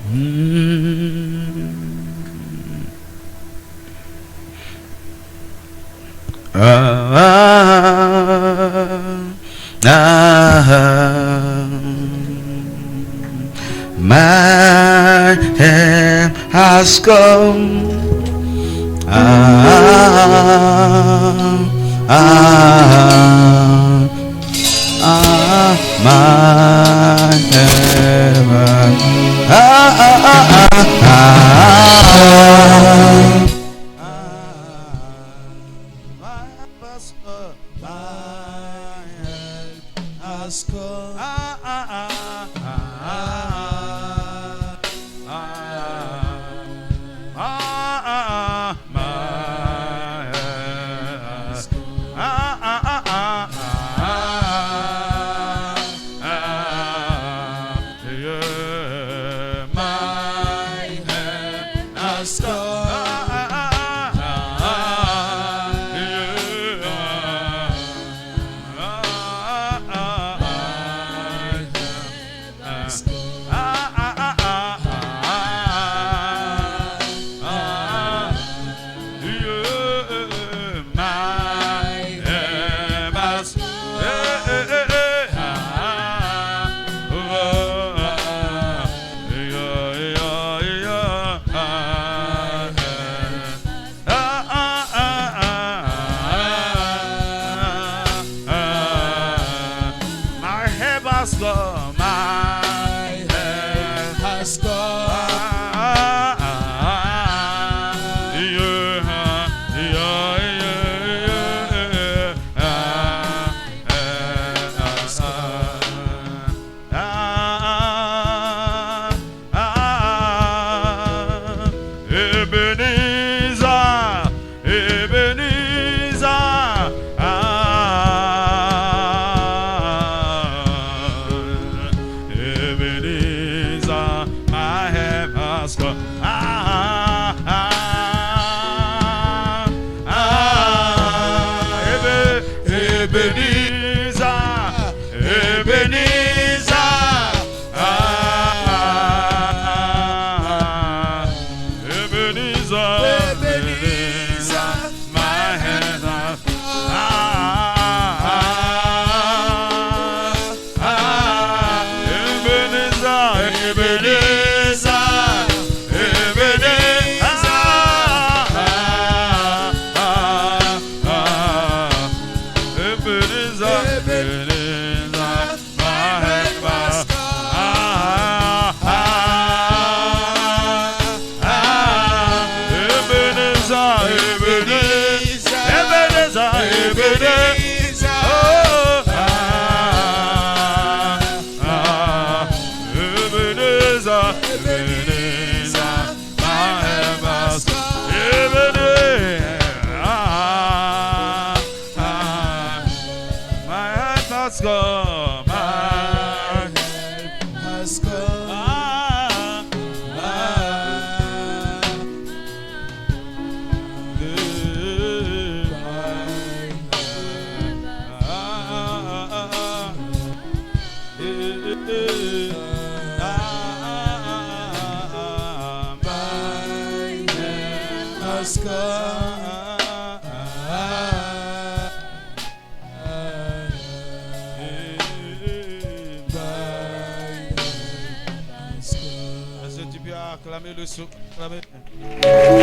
My help has come. My heaven.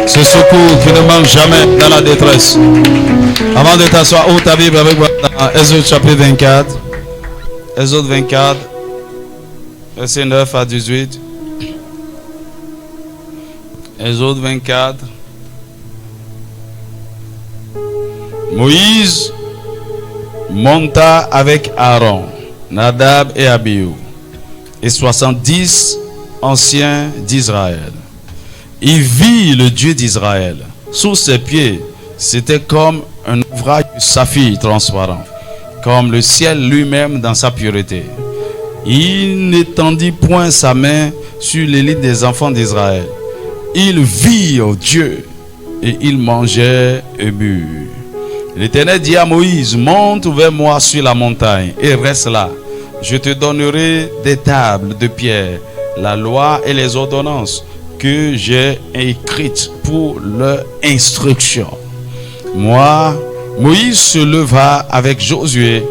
Ce secours qui ne manque jamais dans la détresse. Avant de t'asseoir, ouvre ta Bible avec moi dans Exode chapitre 24. Exode 24, verset 9 à 18. Exode 24. Moïse monta avec Aaron, Nadab et Abihu, et 70 anciens d'Israël. Il vit le Dieu d'Israël. Sous ses pieds, c'était comme un ouvrage de saphir transparent, comme le ciel lui-même dans sa pureté. Il n'étendit point sa main sur l'élite des enfants d'Israël. Ils virent Dieu et ils mangeaient et burent. L'Éternel dit à Moïse, monte vers moi sur la montagne et reste là, je te donnerai des tables de pierre, la loi et les ordonnances que j'ai écrites pour leur instruction. Moi, Moïse se leva avec Josué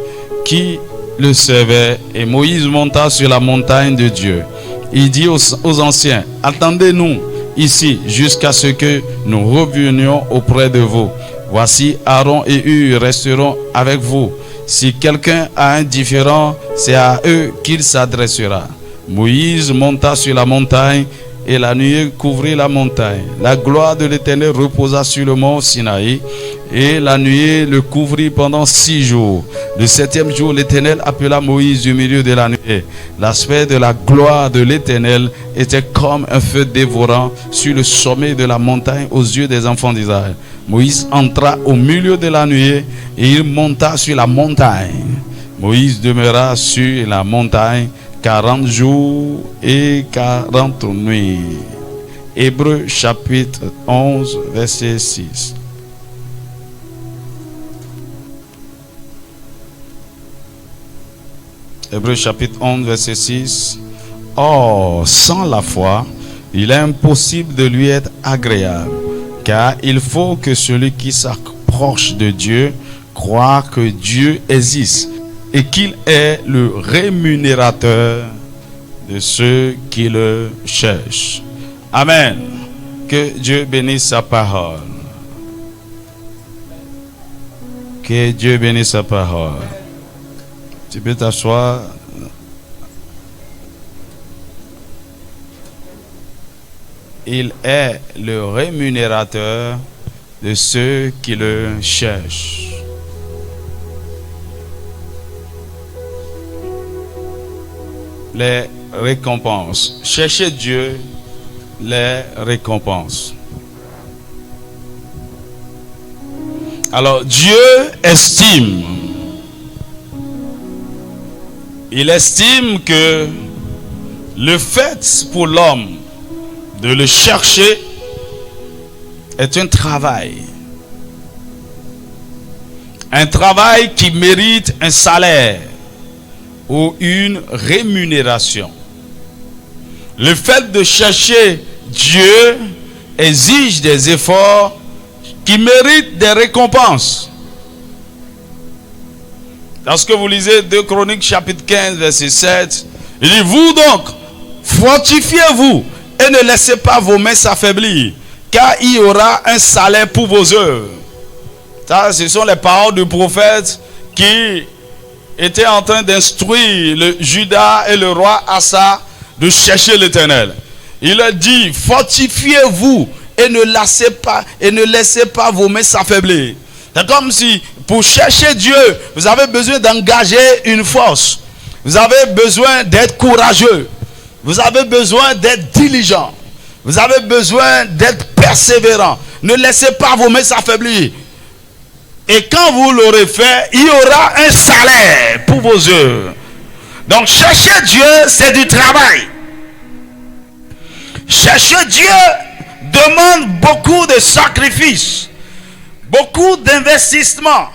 qui le servait, et Moïse monta sur la montagne de Dieu. Il dit aux anciens, attendez-nous ici jusqu'à ce que nous revenions auprès de vous. Voici Aaron et Hur resteront avec vous. Si quelqu'un a un différend, c'est à eux qu'il s'adressera. Moïse monta sur la montagne et la nuée couvrit la montagne. La gloire de l'Éternel reposa sur le mont Sinaï et la nuée le couvrit pendant 6 jours. Le 7e jour, l'Éternel appela Moïse du milieu de la nuée. L'aspect de la gloire de l'Éternel était comme un feu dévorant sur le sommet de la montagne aux yeux des enfants d'Israël. Moïse entra au milieu de la nuée et il monta sur la montagne. Moïse demeura sur la montagne 40 jours et 40 nuits. Hébreux chapitre 11 verset 6. Hébreux chapitre 11 verset 6. Or, sans la foi, il est impossible de lui être agréable, car il faut que celui qui s'approche de Dieu croit que Dieu existe et qu'il est le rémunérateur de ceux qui le cherchent. Amen. Que Dieu bénisse sa parole. Que Dieu bénisse sa parole. Tu peux t'asseoir. Il est le rémunérateur de ceux qui le cherchent. Les récompenses. Cherchez Dieu, les récompenses. Alors, Dieu estime. Il estime que le fait pour l'homme de le chercher est un travail. Un travail qui mérite un salaire ou une rémunération. Le fait de chercher Dieu exige des efforts qui méritent des récompenses. Lorsque vous lisez 2 Chroniques chapitre 15 verset 7, il dit, vous donc, fortifiez-vous et ne laissez pas vos mains s'affaiblir, car il y aura un salaire pour vos œuvres. Ça, ce sont les paroles du prophète qui était en train d'instruire le Juda et le roi Asa de chercher l'Éternel. Il a dit, fortifiez-vous et ne laissez pas vos mains s'affaiblir. C'est comme si pour chercher Dieu, vous avez besoin d'engager une force. Vous avez besoin d'être courageux. Vous avez besoin d'être diligent. Vous avez besoin d'être persévérant. Ne laissez pas vos mains s'affaiblir. Et quand vous l'aurez fait, il y aura un salaire pour vos œuvres. Donc chercher Dieu, c'est du travail. Chercher Dieu demande beaucoup de sacrifices, beaucoup d'investissements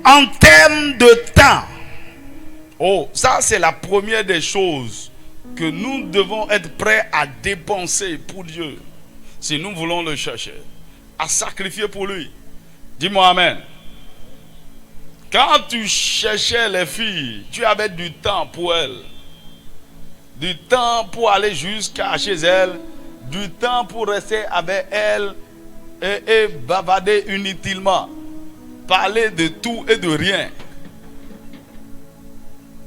en termes de temps. Oh, ça c'est la première des choses que nous devons être prêts à dépenser pour Dieu si nous voulons le chercher, à sacrifier pour lui. Dis-moi amen. Quand tu cherchais les filles, tu avais du temps pour elles. Du temps pour aller jusqu'à chez elles. Du temps pour rester avec elles et bavarder inutilement. Parler de tout et de rien.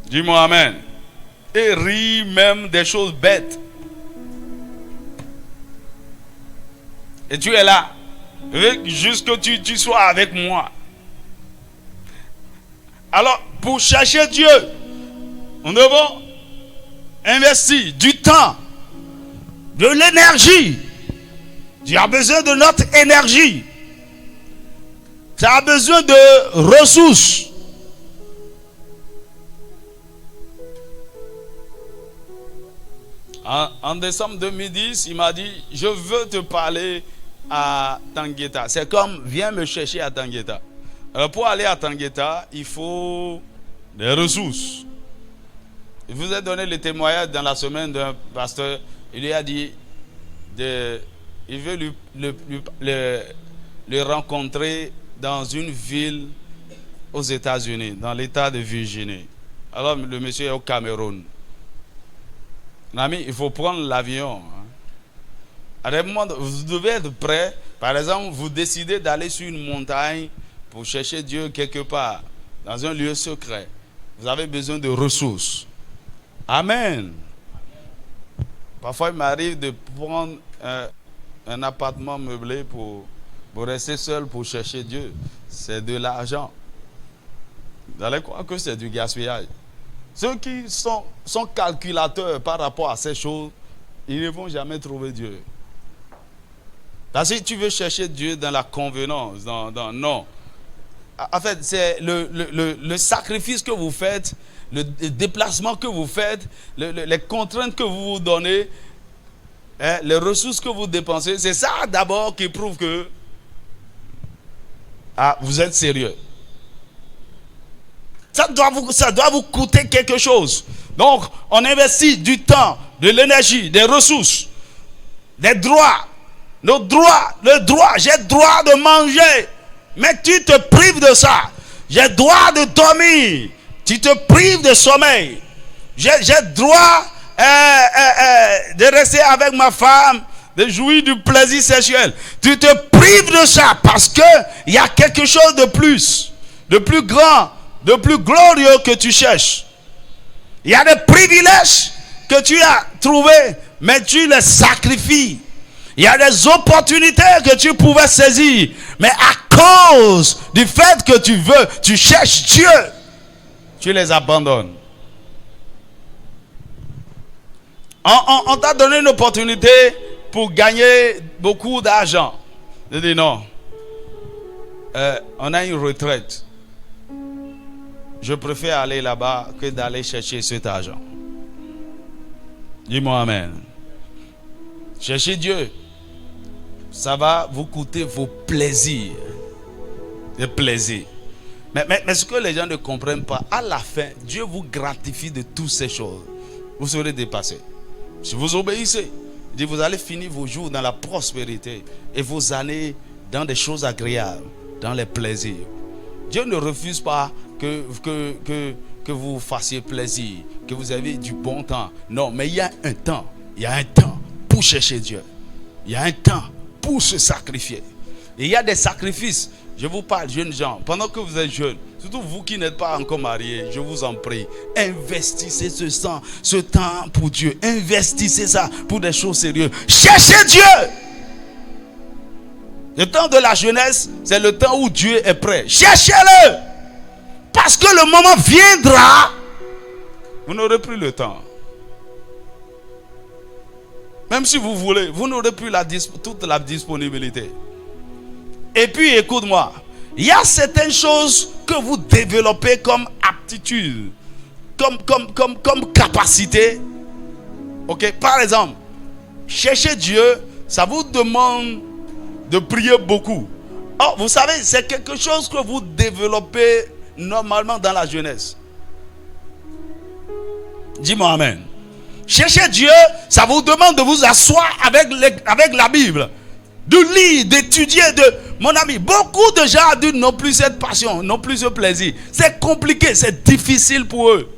Dis-moi amen. Et rire même des choses bêtes. Et tu es là. Juste que tu sois avec moi. Alors, pour chercher Dieu, nous devons investir du temps, de l'énergie. Tu as besoin de notre énergie. Tu as besoin de ressources. En décembre 2010, il m'a dit, je veux te parler à Tangueta. C'est comme, viens me chercher à Tangueta. Alors pour aller à Tangueta, il faut des ressources. Je vous ai donné le témoignage dans la semaine d'un pasteur. Il lui a dit, il veut le rencontrer dans une ville aux États-Unis, dans l'État de Virginie. Alors le monsieur est au Cameroun. Mon ami, il faut prendre l'avion. À un moment, vous devez être prêt. Par exemple, vous décidez d'aller sur une montagne pour chercher Dieu quelque part, dans un lieu secret. Vous avez besoin de ressources. Amen. Parfois, il m'arrive de prendre un appartement meublé pour rester seul pour chercher Dieu. C'est de l'argent. Vous allez croire que c'est du gaspillage. Ceux qui sont calculateurs par rapport à ces choses, ils ne vont jamais trouver Dieu. Parce que tu veux chercher Dieu dans la convenance, non. En fait, c'est le sacrifice que vous faites, le déplacement que vous faites, les contraintes que vous vous donnez, les ressources que vous dépensez, c'est ça d'abord qui prouve que vous êtes sérieux. Ça doit vous coûter quelque chose. Donc, on investit du temps, de l'énergie, des ressources, des droits. Le droit, j'ai le droit de manger, mais tu te prives de ça. J'ai le droit de dormir, tu te prives de sommeil. J'ai le droit de rester avec ma femme, de jouir du plaisir sexuel. Tu te prives de ça parce que il y a quelque chose de plus grand, de plus glorieux que tu cherches. Il y a des privilèges que tu as trouvés, mais tu les sacrifies. Il y a des opportunités que tu pouvais saisir, mais à cause du fait que tu cherches Dieu, tu les abandonnes. On t'a donné une opportunité pour gagner beaucoup d'argent. Je dis non. On a une retraite. Je préfère aller là-bas que d'aller chercher cet argent. Dis-moi amen. Cherchez Dieu. Ça va vous coûter vos plaisirs. Des plaisirs. Mais ce que les gens ne comprennent pas, à la fin, Dieu vous gratifie de toutes ces choses. Vous serez dépassé. Si vous obéissez, vous allez finir vos jours dans la prospérité et vos années dans des choses agréables, dans les plaisirs. Dieu ne refuse pas que vous fassiez plaisir, que vous avez du bon temps. Non, mais il y a un temps. Il y a un temps pour chercher Dieu. Il y a un temps pour se sacrifier. Et il y a des sacrifices. Je vous parle, jeunes gens, pendant que vous êtes jeunes, surtout vous qui n'êtes pas encore mariés, je vous en prie, investissez ce temps pour Dieu. Investissez ça pour des choses sérieuses. Cherchez Dieu. Le temps de la jeunesse, c'est le temps où Dieu est prêt. Cherchez-le. Parce que le moment viendra, vous n'aurez plus le temps. Même si vous voulez, vous n'aurez plus toute la disponibilité. Et puis, écoute-moi, il y a certaines choses que vous développez comme aptitude, comme capacité. Ok, par exemple, chercher Dieu, ça vous demande de prier beaucoup. Oh, vous savez, c'est quelque chose que vous développez normalement dans la jeunesse. Dis-moi amen. Chercher Dieu, ça vous demande de vous asseoir avec la Bible, de lire, d'étudier. Mon ami, beaucoup de gens adultes n'ont plus cette passion, n'ont plus ce plaisir. C'est compliqué, c'est difficile pour eux.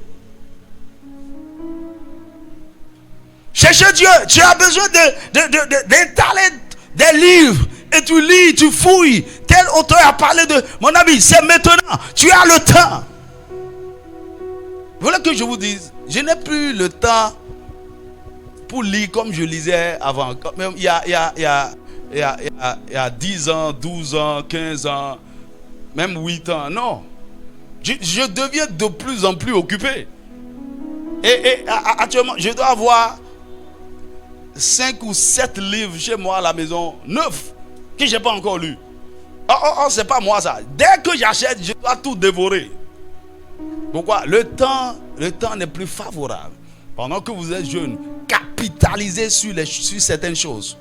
Chercher Dieu, tu as besoin d'étaler des livres. Et tu lis, tu fouilles. Tel auteur a parlé de... Mon ami, c'est maintenant. Tu as le temps. Voilà que je vous dise. Je n'ai plus le temps pour lire comme je lisais avant. Même il y a 10 ans, 12 ans, 15 ans, même 8 ans. Non. Je deviens de plus en plus occupé. Et actuellement, je dois avoir 5 ou 7 livres chez moi à la maison, 9, que je n'ai pas encore lu. Oh, c'est pas moi ça. Dès que j'achète, je dois tout dévorer. Pourquoi? Le temps n'est plus favorable. Pendant que vous êtes jeune, capitalisez sur certaines choses.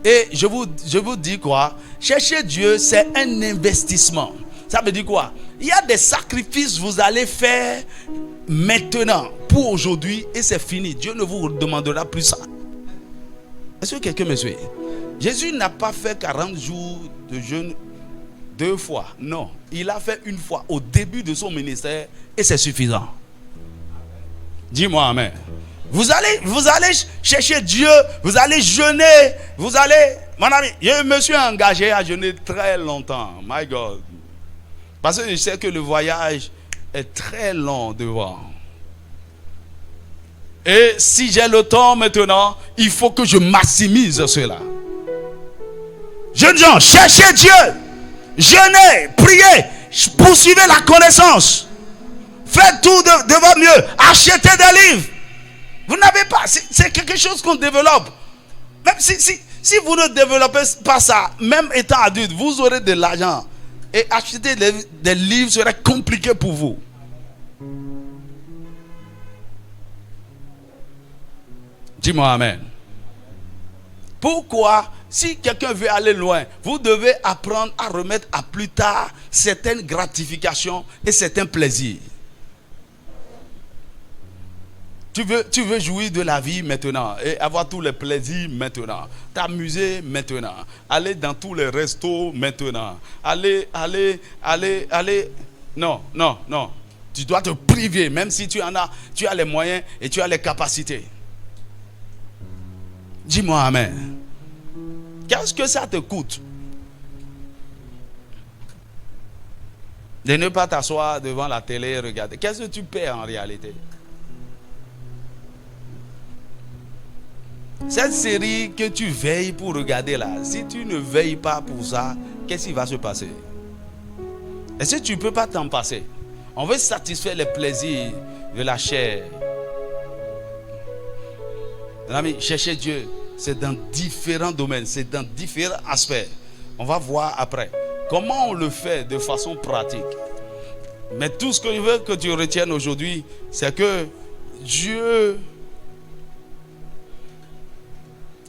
Et je vous dis quoi? Chercher Dieu, c'est un investissement. Ça veut dire quoi? Il y a des sacrifices que vous allez faire maintenant pour aujourd'hui et c'est fini. Dieu ne vous demandera plus ça. Est-ce que quelqu'un me suit? Jésus n'a pas fait 40 jours de jeûne 2 fois. Non, il a fait une fois au début de son ministère et c'est suffisant. Dis-moi amen. Vous allez chercher Dieu, vous allez jeûner, vous allez... Mon ami, je me suis engagé à jeûner très longtemps. My God. Parce que je sais que le voyage est très long devant. Et si j'ai le temps maintenant, il faut que je maximise cela. Jeunes gens, cherchez Dieu. Jeûnez, priez, poursuivez la connaissance. Faites tout de votre mieux. Achetez des livres. Vous n'avez pas, c'est quelque chose qu'on développe. Même si vous ne développez pas ça, même étant adulte, vous aurez de l'argent. Et acheter des livres serait compliqué pour vous. Dis-moi amen. Pourquoi, si quelqu'un veut aller loin, vous devez apprendre à remettre à plus tard certaines gratifications et certains plaisirs. Tu veux jouir de la vie maintenant et avoir tous les plaisirs maintenant. T'amuser maintenant. Aller dans tous les restos maintenant. Aller. Non. Tu dois te priver même si tu as les moyens et tu as les capacités. Dis-moi amen. Qu'est-ce que ça te coûte de ne pas t'asseoir devant la télé et regarder? Qu'est-ce que tu perds en réalité? Cette série que tu veilles pour regarder là, si tu ne veilles pas pour ça, qu'est-ce qui va se passer? Est-ce que tu ne peux pas t'en passer? On veut satisfaire les plaisirs de la chair. Mon ami, chercher Dieu, c'est dans différents domaines, c'est dans différents aspects. On va voir après comment on le fait de façon pratique. Mais tout ce que je veux que tu retiennes aujourd'hui, c'est que Dieu,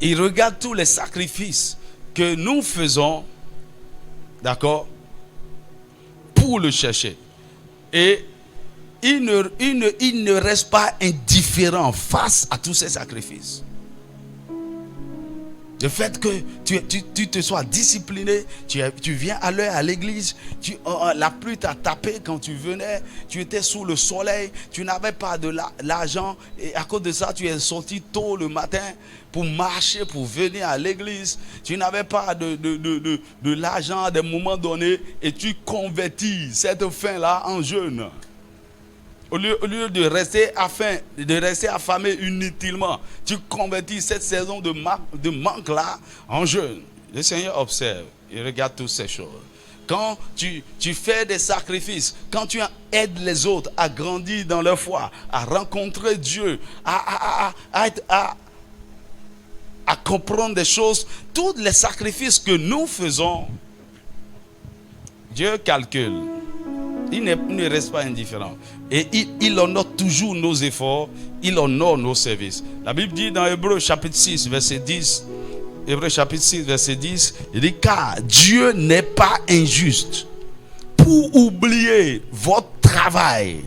il regarde tous les sacrifices que nous faisons, d'accord, pour le chercher. Et il ne reste pas indifférent face à tous ces sacrifices. Le fait que tu te sois discipliné, tu viens à l'heure à l'église, la pluie t'a tapé quand tu venais, tu étais sous le soleil, tu n'avais pas de l'argent et à cause de ça tu es sorti tôt le matin pour marcher, pour venir à l'église. Tu n'avais pas de l'argent à des moments donnés et tu convertis cette faim-là en jeûne. Au lieu de rester affamé inutilement, tu convertis cette saison de manque-là en jeûne. Le Seigneur observe, il regarde toutes ces choses. Quand tu fais des sacrifices, quand tu aides les autres à grandir dans leur foi, à rencontrer Dieu, à comprendre des choses, tous les sacrifices que nous faisons, Dieu calcule. Il ne reste pas indifférent. Et il honore toujours nos efforts. Il honore nos services. La Bible dit dans Hébreux chapitre 6, verset 10. Hébreux chapitre 6, verset 10. Il dit, car Dieu n'est pas injuste pour oublier votre travail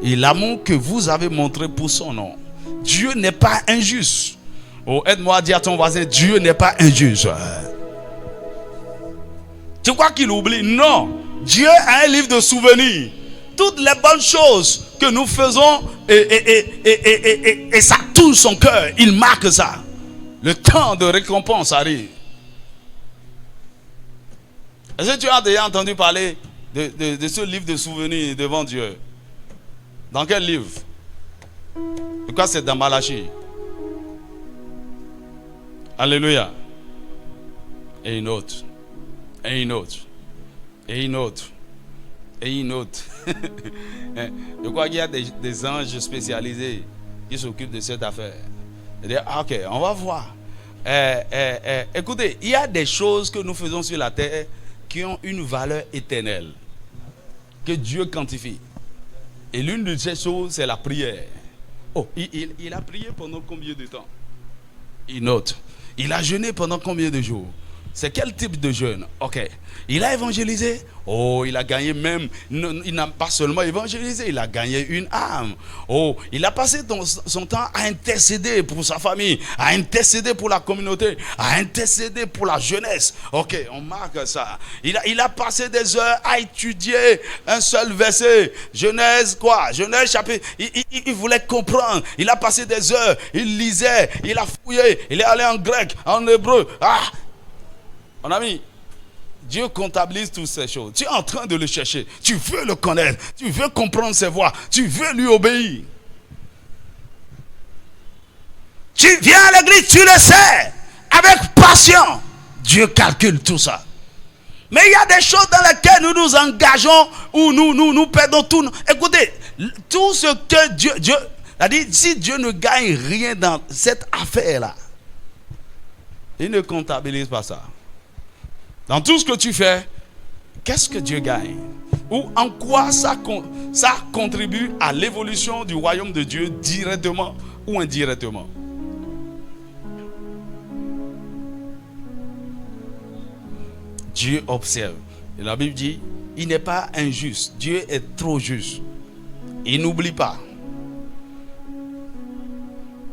et l'amour que vous avez montré pour son nom. Dieu n'est pas injuste. Oh, aide-moi à dire à ton voisin, Dieu n'est pas injuste. Tu crois qu'il oublie? Non. Dieu a un livre de souvenirs. Toutes les bonnes choses que nous faisons et ça touche son cœur. Il marque ça. Le temps de récompense arrive. Est-ce que tu as déjà entendu parler de ce livre de souvenirs devant Dieu? Dans quel livre? Je crois que c'est dans Malachie. Alléluia. Et une autre. Et une autre. Et une autre. Et une autre. Je crois qu'il y a des anges spécialisés qui s'occupent de cette affaire. Ok, on va voir. Écoutez, il y a des choses que nous faisons sur la terre qui ont une valeur éternelle, que Dieu quantifie. Et l'une de ces choses, c'est la prière. Oh, il a prié pendant combien de temps? Une autre. Il a jeûné pendant combien de jours? C'est quel type de jeûne? Ok. Il a évangélisé. Oh, il a gagné même. Il n'a pas seulement évangélisé, il a gagné une âme. Oh, il a passé son temps à intercéder pour sa famille, à intercéder pour la communauté, à intercéder pour la jeunesse. Ok, on marque ça. Il a passé des heures à étudier un seul verset. Genèse quoi? Genèse chapitre. Il voulait comprendre. Il a passé des heures. Il lisait. Il a fouillé. Il est allé en grec, en hébreu. Ah! Mon ami, Dieu comptabilise toutes ces choses. Tu es en train de le chercher. Tu veux le connaître. Tu veux comprendre ses voies. Tu veux lui obéir. Tu viens à l'église, tu le sais. Avec passion. Dieu calcule tout ça. Mais il y a des choses dans lesquelles nous nous engageons où nous perdons tout. Écoutez, tout ce que Dieu a dit, si Dieu ne gagne rien dans cette affaire-là, il ne comptabilise pas ça. Dans tout ce que tu fais, qu'est-ce que Dieu gagne? Ou en quoi ça contribue à l'évolution du royaume de Dieu directement ou indirectement? Dieu observe. Et la Bible dit, il n'est pas injuste. Dieu est trop juste. Il n'oublie pas.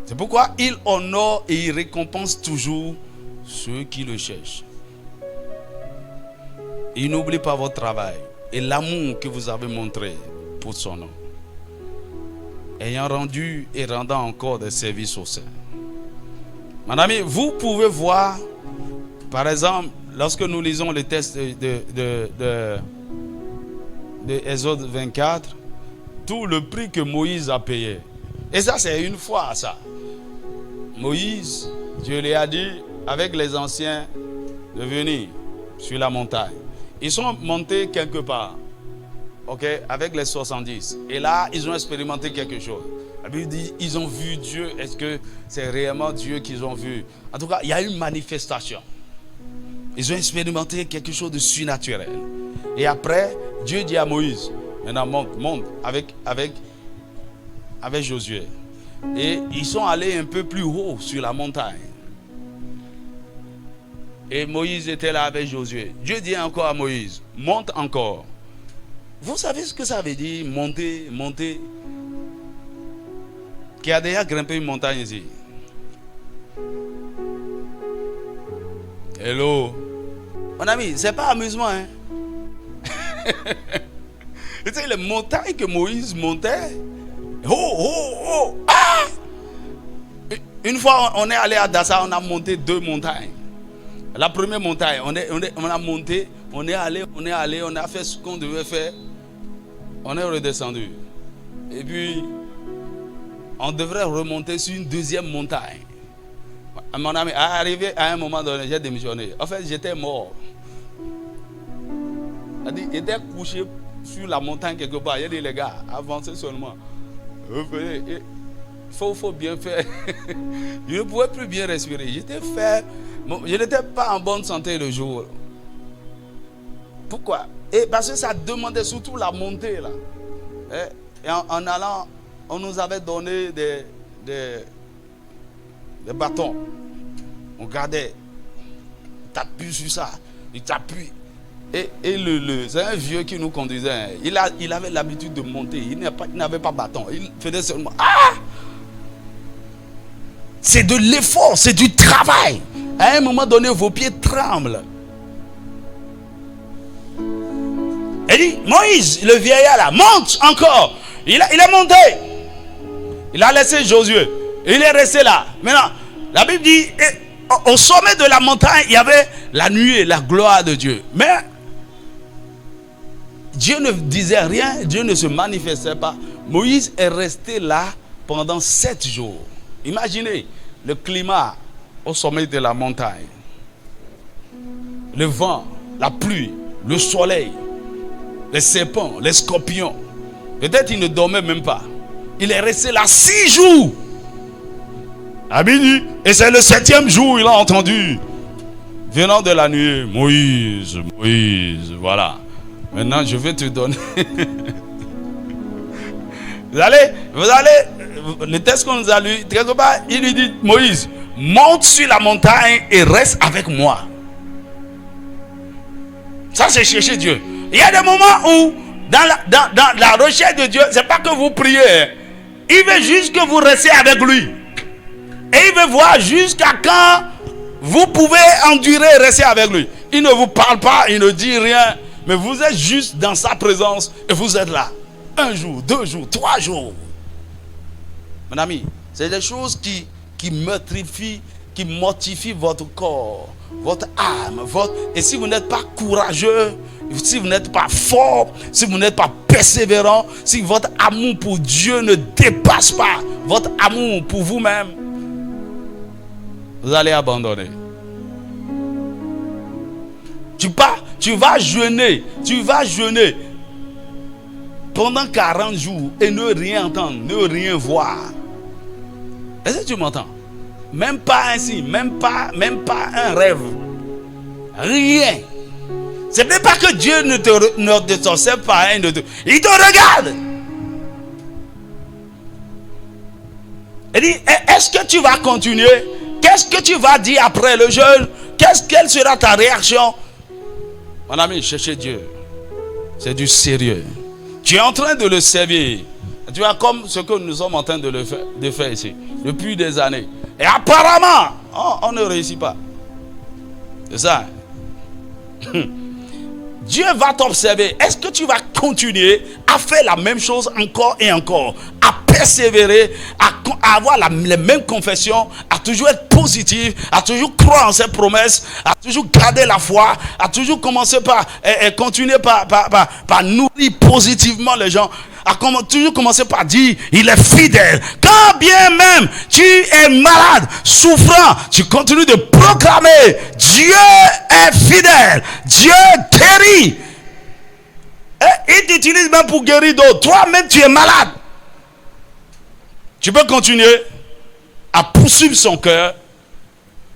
C'est pourquoi il honore et il récompense toujours ceux qui le cherchent. Il n'oublie pas votre travail et l'amour que vous avez montré pour son nom. Ayant rendu et rendant encore des services au sein. Mon ami, vous pouvez voir, par exemple, lorsque nous lisons les textes de Exode 24, tout le prix que Moïse a payé. Et ça, c'est une fois ça. Moïse, Dieu lui a dit, avec les anciens, de venir sur la montagne. Ils sont montés quelque part, ok, avec les 70. Et là, ils ont expérimenté quelque chose. La Bible dit, ils ont vu Dieu. Est-ce que c'est réellement Dieu qu'ils ont vu? En tout cas, il y a une manifestation. Ils ont expérimenté quelque chose de surnaturel. Et après, Dieu dit à Moïse, maintenant monte avec Josué. Et ils sont allés un peu plus haut sur la montagne. Et Moïse était là avec Josué. Dieu dit encore à Moïse, monte encore. Vous savez ce que ça veut dire, monter? Qui a déjà grimpé une montagne ici? Hello? Mon ami, c'est pas amusement, hein? Tu sais, les montagnes que Moïse montait. Ah! Une fois, on est allé à Dassa, on a monté 2 montagnes. La première montagne, on a monté, on est allé, on a fait ce qu'on devait faire. On est redescendu. Et puis, on devrait remonter sur une deuxième montagne. Mon ami, arrivé à un moment donné, j'ai démissionné. En fait, j'étais mort. Il était couché sur la montagne quelque part. Il a dit, les gars, avancez seulement. Il faut bien faire. Je ne pouvais plus bien respirer. Je n'étais pas en bonne santé le jour. Pourquoi? Parce que ça demandait surtout la montée là. Et en allant, on nous avait donné des bâtons. On gardait. T'appuies sur ça. Il t'appuie. Et c'est un vieux qui nous conduisait. Il avait l'habitude de monter. Il n'avait pas bâton. Il faisait seulement. Ah! C'est de l'effort, c'est du travail. À un moment donné, vos pieds tremblent. Il dit, Moïse, le vieillard là, monte encore. Il est monté. Il a laissé Josué. Il est resté là. Maintenant, la Bible dit, au sommet de la montagne, il y avait la nuée, la gloire de Dieu. Mais Dieu ne disait rien, Dieu ne se manifestait pas. Moïse est resté là pendant 7 jours. Imaginez le climat au sommet de la montagne. Le vent, la pluie, le soleil, les serpents, les scorpions. Peut-être il ne dormait même pas. Il est resté là 6 jours. À midi. Et c'est le 7e jour, il a entendu. Venant de la nuit, Moïse, voilà. Maintenant, je vais te donner. Vous allez, le texte qu'on nous a lu, quelque part, il lui dit, Moïse, monte sur la montagne et reste avec moi. Ça, c'est chercher Dieu. Il y a des moments où, dans la recherche de Dieu, c'est pas que vous priez. Il veut juste que vous restiez avec lui. Et il veut voir jusqu'à quand vous pouvez endurer, rester avec lui. Il ne vous parle pas, il ne dit rien. Mais vous êtes juste dans sa présence et vous êtes là. 1 jour, 2 jours, 3 jours. Mon ami, c'est des choses qui meurtrifient, qui mortifient votre corps, votre âme, et si vous n'êtes pas courageux, si vous n'êtes pas fort, si vous n'êtes pas persévérant, si votre amour pour Dieu ne dépasse pas votre amour pour vous-même, vous allez abandonner. Tu vas jeûner pendant 40 jours et ne rien entendre, ne rien voir. Est-ce que tu m'entends? Même pas ainsi, même pas un rêve. Rien. Ce n'est pas que Dieu ne t'observe pas, il te regarde. Il dit, est-ce que tu vas continuer? Qu'est-ce que tu vas dire après le jeûne? Quelle sera ta réaction? Mon ami, cherchez Dieu. C'est du sérieux. Tu es en train de le servir. Tu vois, comme ce que nous sommes en train de faire ici, depuis des années. Et apparemment, on ne réussit pas. C'est ça. Dieu va t'observer. Est-ce que tu vas continuer à faire la même chose encore et encore, à persévérer, à avoir les mêmes confessions, à toujours être positif, à toujours croire en ses promesses, à toujours garder la foi, à toujours commencer continuer par nourrir positivement les gens, toujours commencer par dire il est fidèle. Quand bien même tu es malade, souffrant, tu continues de proclamer Dieu est fidèle, Dieu guérit. Et il t'utilise même pour guérir d'autres. Toi-même tu es malade, tu peux continuer à poursuivre son cœur.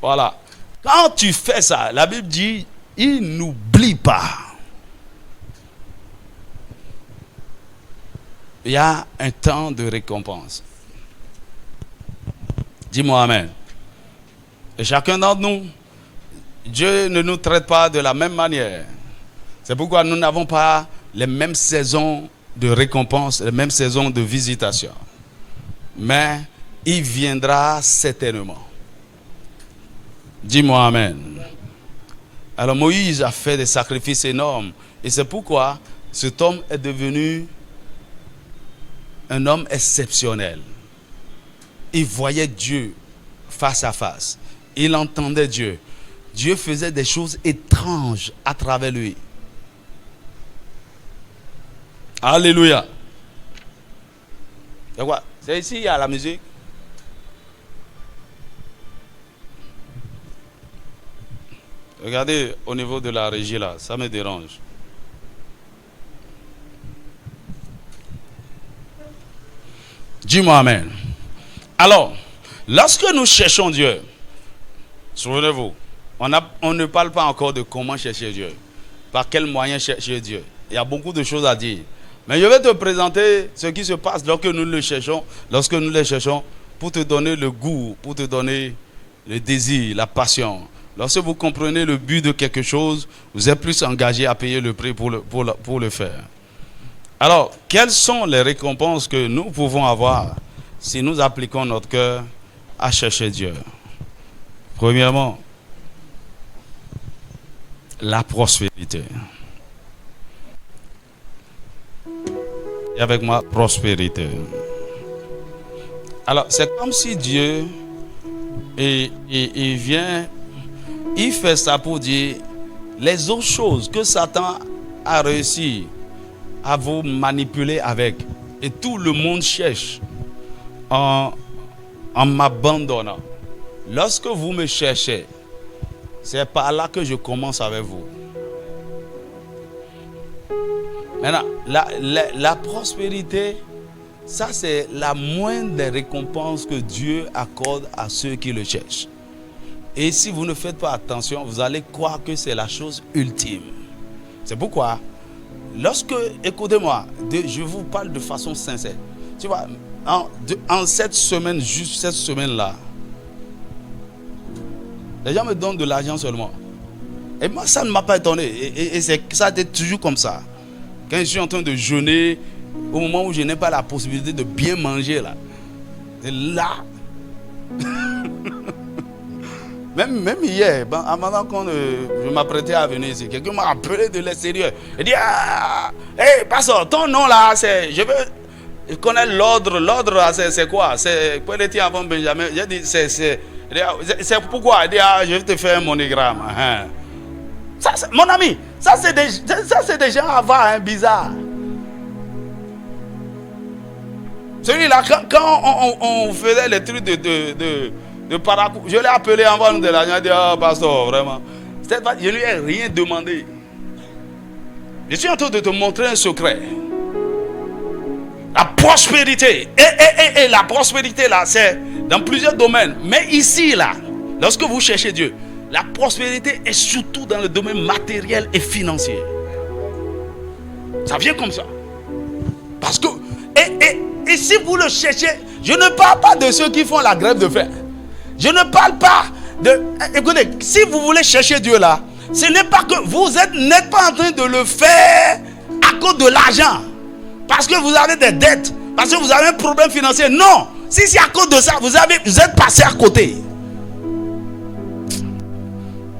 Voilà. Quand tu fais ça, la Bible dit il n'oublie pas. Il y a un temps de récompense. Dis-moi amen. Et chacun d'entre nous, Dieu ne nous traite pas de la même manière. C'est pourquoi nous n'avons pas les mêmes saisons de récompense, les mêmes saisons de visitation. Mais il viendra certainement. Dis-moi amen. Alors Moïse a fait des sacrifices énormes. Et c'est pourquoi cet homme est devenu un homme exceptionnel. Il voyait Dieu face à face. Il entendait Dieu. Dieu faisait des choses étranges à travers lui. Alléluia. C'est quoi? C'est ici, il y a la musique. Regardez au niveau de la régie là, ça me dérange. Dis-moi amen. Alors, lorsque nous cherchons Dieu, souvenez-vous, on ne parle pas encore de comment chercher Dieu. Par quel moyen chercher Dieu. Il y a beaucoup de choses à dire. Mais je vais te présenter ce qui se passe lorsque nous le cherchons, pour te donner le goût, pour te donner le désir, la passion. Lorsque vous comprenez le but de quelque chose, vous êtes plus engagé à payer le prix pour le faire. Alors, quelles sont les récompenses que nous pouvons avoir si nous appliquons notre cœur à chercher Dieu? Premièrement, la prospérité. Et avec moi, prospérité. Alors, c'est comme si Dieu, il vient, il fait ça pour dire les autres choses que Satan a réussi à vous manipuler avec. Et tout le monde cherche en m'abandonnant. Lorsque vous me cherchez, c'est par là que je commence avec vous. Maintenant, la prospérité, ça c'est la moindre des récompenses que Dieu accorde à ceux qui le cherchent. Et si vous ne faites pas attention, vous allez croire que c'est la chose ultime. C'est pourquoi, écoutez-moi, je vous parle de façon sincère. Tu vois, en cette semaine, juste cette semaine-là, les gens me donnent de l'argent seulement. Et moi, ça ne m'a pas étonné. Et ça a été toujours comme ça. Quand je suis en train de jeûner, au moment où je n'ai pas la possibilité de bien manger, là, c'est là. Même hier, avant qu'on je m'apprêtais à venir ici, quelqu'un m'a appelé de l'extérieur. Il dit, hey, pasteur, ton nom là, je veux connaître l'ordre. L'ordre là, c'est quoi? C'est quoi les tiens avant Benjamin? J'ai dit, c'est pourquoi? Il dit, je vais te faire un monogramme. Ça, mon ami, ça c'est des gens avant, bizarre. Celui-là, quand on faisait les trucs de paracou, je l'ai appelé avant de l'argent, il a dit, pasteur, vraiment. Je ne lui ai rien demandé. Je suis en train de te montrer un secret. La prospérité. Et la prospérité, là, c'est dans plusieurs domaines. Mais ici, là, lorsque vous cherchez Dieu, la prospérité est surtout dans le domaine matériel et financier. Ça vient comme ça. Parce que, et si vous le cherchez, je ne parle pas de ceux qui font la grève de faim. Je ne parle pas de... Écoutez, si vous voulez chercher Dieu là, ce n'est pas que vous n'êtes pas en train de le faire à cause de l'argent. Parce que vous avez des dettes. Parce que vous avez un problème financier. Non. Si c'est à cause de ça, vous êtes passé à côté.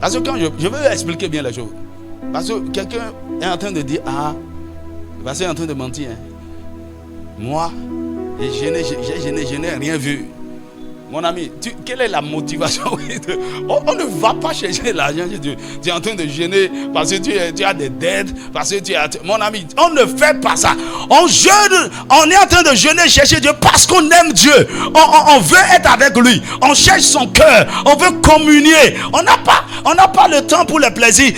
Parce que quand je veux expliquer bien les choses. Parce que quelqu'un est en train de dire, parce qu'il est en train de mentir. Moi, je n'ai rien vu. Mon ami, quelle est la motivation? On ne va pas chercher l'argent. Tu es en train de gêner parce que tu as des dettes. Parce que mon ami, on ne fait pas ça. On jeûne, on est en train de jeûner, chercher Dieu parce qu'on aime Dieu. On veut être avec lui. On cherche son cœur. On veut communier. On n'a pas le temps pour le plaisir.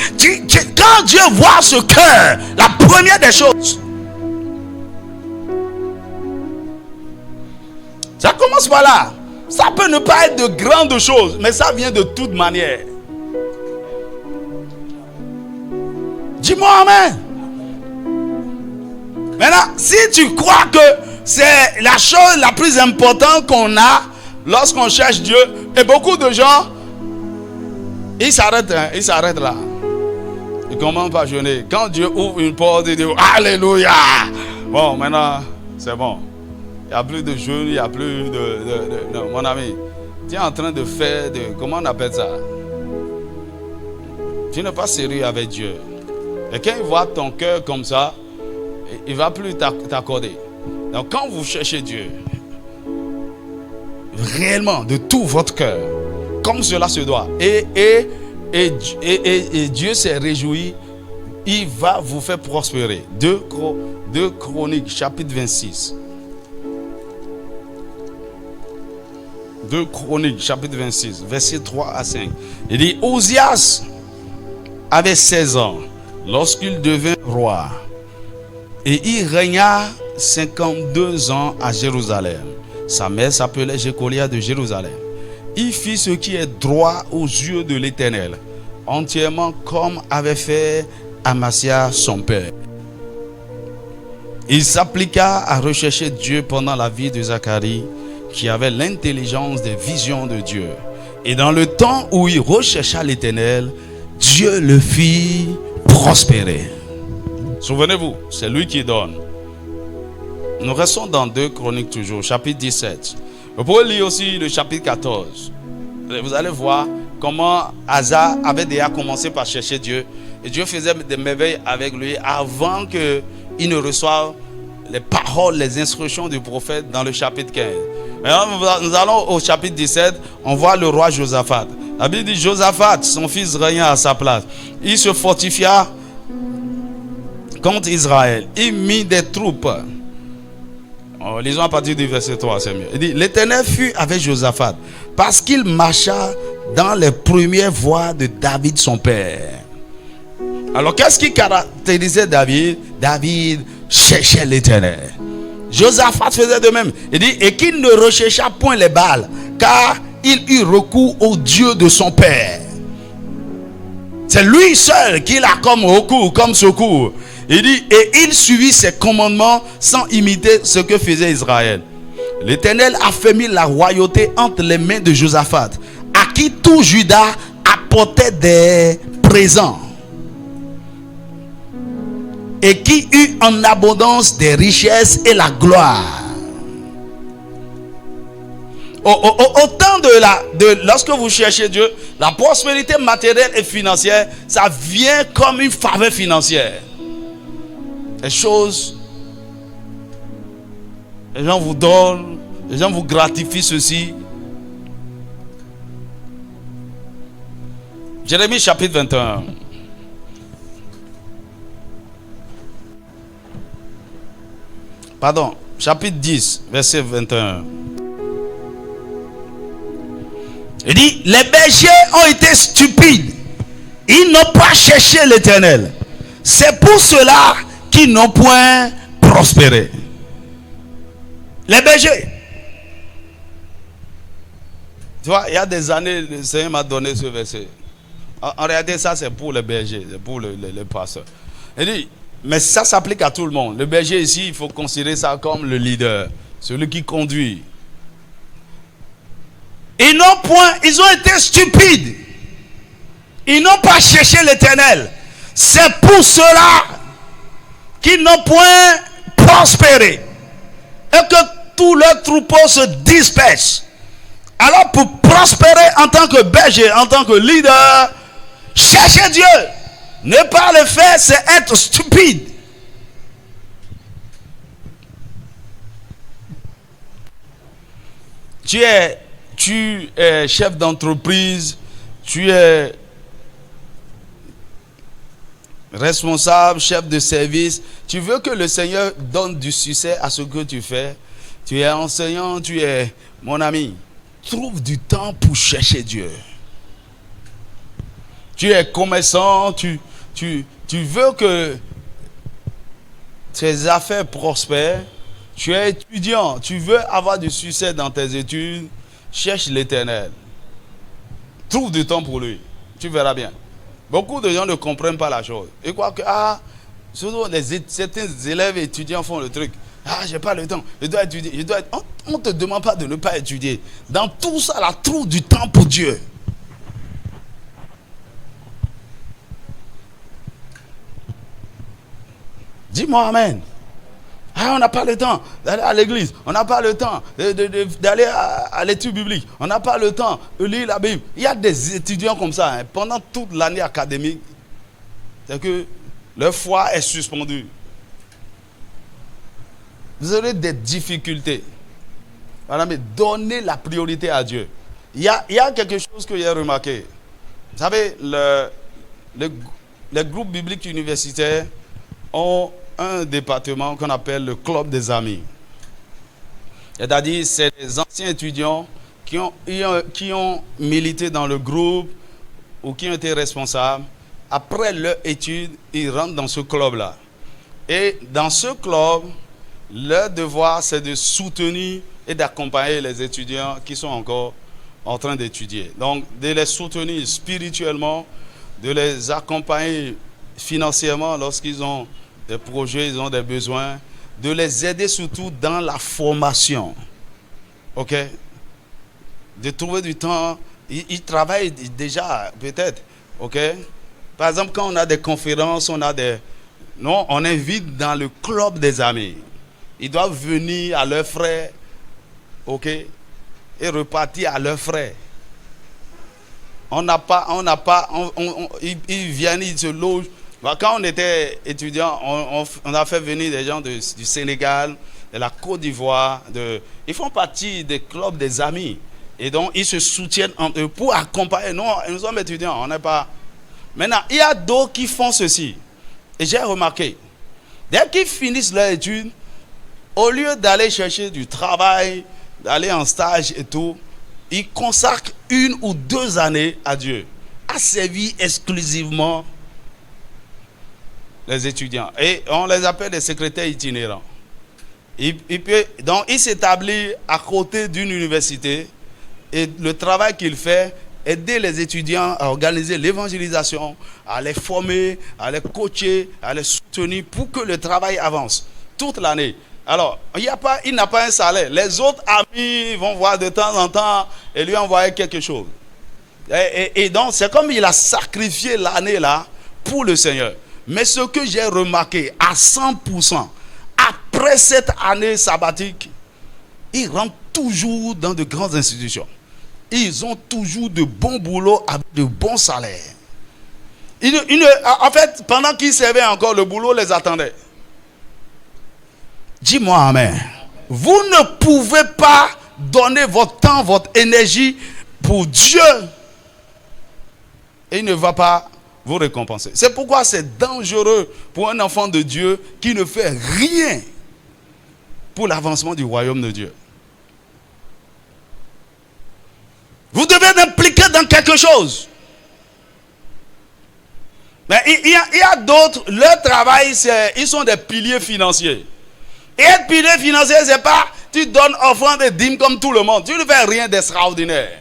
Quand Dieu voit ce cœur, la première des choses, ça commence par là. Ça peut ne pas être de grandes choses, mais ça vient de toute manière. Dis-moi amen. Maintenant, si tu crois que c'est la chose la plus importante qu'on a lorsqu'on cherche Dieu, et beaucoup de gens, ils s'arrêtent là. Ils commencent par jeûner. Quand Dieu ouvre une porte, ils disent Alléluia. Bon, maintenant, c'est bon. Il n'y a plus de jeûne, il n'y a plus de... Non, mon ami, tu es en train de faire comment on appelle ça? Tu n'es pas sérieux avec Dieu. Et quand il voit ton cœur comme ça, il ne va plus t'accorder. Donc quand vous cherchez Dieu, réellement, de tout votre cœur, comme cela se doit, et Dieu s'est réjoui, il va vous faire prospérer. 2 Chroniques, chapitre 26. 2 Chroniques, chapitre 26, versets 3 à 5. Il dit, Osias avait 16 ans lorsqu'il devint roi. Et il régna 52 ans à Jérusalem. Sa mère s'appelait Jécolia de Jérusalem. Il fit ce qui est droit aux yeux de l'Éternel, entièrement comme avait fait Amasia son père. Il s'appliqua à rechercher Dieu pendant la vie de Zacharie, qui avait l'intelligence des visions de Dieu. Et dans le temps où il rechercha l'Éternel, Dieu le fit prospérer. Souvenez-vous, c'est lui qui donne. Nous restons dans 2 Chroniques toujours, chapitre 17. Vous pouvez lire aussi le chapitre 14. Vous allez voir comment Asa avait déjà commencé par chercher Dieu. Et Dieu faisait des merveilles avec lui avant qu'il ne reçoive les paroles, les instructions du prophète dans le chapitre 15. Maintenant, nous allons au chapitre 17, on voit le roi Josaphat. La Bible dit Josaphat, son fils, régna à sa place. Il se fortifia contre Israël. Il mit des troupes. Lisons à partir du verset 3, c'est mieux. Il dit, l'Éternel fut avec Josaphat parce qu'il marcha dans les premières voies de David son père. Alors qu'est-ce qui caractérisait David? David cherchait l'Éternel. Josaphat faisait de même. Il dit, et qu'il ne rechercha point les Baals, car il eut recours au Dieu de son père. C'est lui seul qui l'a comme recours, comme secours. Il dit, et il suivit ses commandements sans imiter ce que faisait Israël. L'Éternel affermit la royauté entre les mains de Josaphat, à qui tout Juda apportait des présent et qui eut en abondance des richesses et la gloire. Au temps lorsque vous cherchez Dieu, la prospérité matérielle et financière, ça vient comme une faveur financière. Les choses, les gens vous donnent, les gens vous gratifient ceci. Jérémie chapitre 21. Pardon, chapitre 10, verset 21. Il dit, les bergers ont été stupides. Ils n'ont pas cherché l'Éternel. C'est pour cela qu'ils n'ont point prospéré. Les bergers. Tu vois, il y a des années, le Seigneur m'a donné ce verset. En réalité, ça c'est pour les bergers, c'est pour les pasteurs. Il dit, mais ça s'applique à tout le monde. Le berger ici, il faut considérer ça comme le leader, celui qui conduit. Ils ont été stupides. Ils n'ont pas cherché l'Éternel. C'est pour cela qu'ils n'ont point prospéré. Et que tout leur troupeau se disperse. Alors pour prospérer en tant que berger, en tant que leader, chercher Dieu. Ne pas le faire, c'est être stupide. Tu es chef d'entreprise, tu es responsable, chef de service. Tu veux que le Seigneur donne du succès à ce que tu fais. Tu es enseignant, tu es mon ami. Trouve du temps pour chercher Dieu. Tu es commerçant, tu veux que tes affaires prospèrent. Tu es étudiant, tu veux avoir du succès dans tes études. Cherche l'Éternel. Trouve du temps pour lui. Tu verras bien. Beaucoup de gens ne comprennent pas la chose. Ils croient que, surtout certains élèves et étudiants font le truc. J'ai pas le temps. Je dois étudier. On ne te demande pas de ne pas étudier. Dans tout ça, là, trouve du temps pour Dieu. Dis-moi amen. On n'a pas le temps d'aller à l'église. On n'a pas le temps d'aller à l'étude biblique. On n'a pas le temps de lire la Bible. Il y a des étudiants comme ça. Pendant toute l'année académique, c'est que leur foi est suspendue. Vous aurez des difficultés. Voilà, mais donnez la priorité à Dieu. Il y a quelque chose que j'ai remarqué. Vous savez, les groupes bibliques universitaires ont un département qu'on appelle le club des amis. C'est-à-dire, c'est des anciens étudiants qui ont milité dans le groupe ou qui ont été responsables. Après leur étude, ils rentrent dans ce club-là. Et dans ce club, leur devoir, c'est de soutenir et d'accompagner les étudiants qui sont encore en train d'étudier. Donc, de les soutenir spirituellement, de les accompagner financièrement lorsqu'ils ont des projets, ils ont des besoins, de les aider surtout dans la formation. Ok? De trouver du temps. Ils travaillent déjà, peut-être. Ok? Par exemple, quand on a des conférences, on invite dans le club des amis. Ils doivent venir à leurs frais. Ok? Et repartir à leurs frais. Ils viennent, ils se logent. Quand on était étudiant, on a fait venir des gens du Sénégal, de la Côte d'Ivoire. Ils font partie des clubs des amis. Et donc, ils se soutiennent entre eux pour accompagner. Nous sommes étudiants, on n'est pas... Maintenant, il y a d'autres qui font ceci. Et j'ai remarqué, dès qu'ils finissent leur étude, au lieu d'aller chercher du travail, d'aller en stage et tout, ils consacrent 1 ou 2 années à Dieu, à servir exclusivement les étudiants. Et on les appelle des secrétaires itinérants. Donc, il s'établit à côté d'une université et le travail qu'il fait, aider les étudiants à organiser l'évangélisation, à les former, à les coacher, à les soutenir pour que le travail avance toute l'année. Alors, il n'a pas un salaire. Les autres amis vont voir de temps en temps et lui envoyer quelque chose. Et donc, c'est comme il a sacrifié l'année là pour le Seigneur. Mais ce que j'ai remarqué à 100%, après cette année sabbatique, ils rentrent toujours dans de grandes institutions. Ils ont toujours de bons boulots avec de bons salaires. En fait, pendant qu'ils servaient encore, le boulot les attendait. Dis-moi amen. Vous ne pouvez pas donner votre temps, votre énergie pour Dieu et il ne va pas vous récompenser. C'est pourquoi c'est dangereux pour un enfant de Dieu qui ne fait rien pour l'avancement du royaume de Dieu. Vous devez être impliqué dans quelque chose. Mais il y a d'autres, leur travail, ils sont des piliers financiers. Et être pilier financier, c'est pas tu donnes offrande et dîmes comme tout le monde. Tu ne fais rien d'extraordinaire.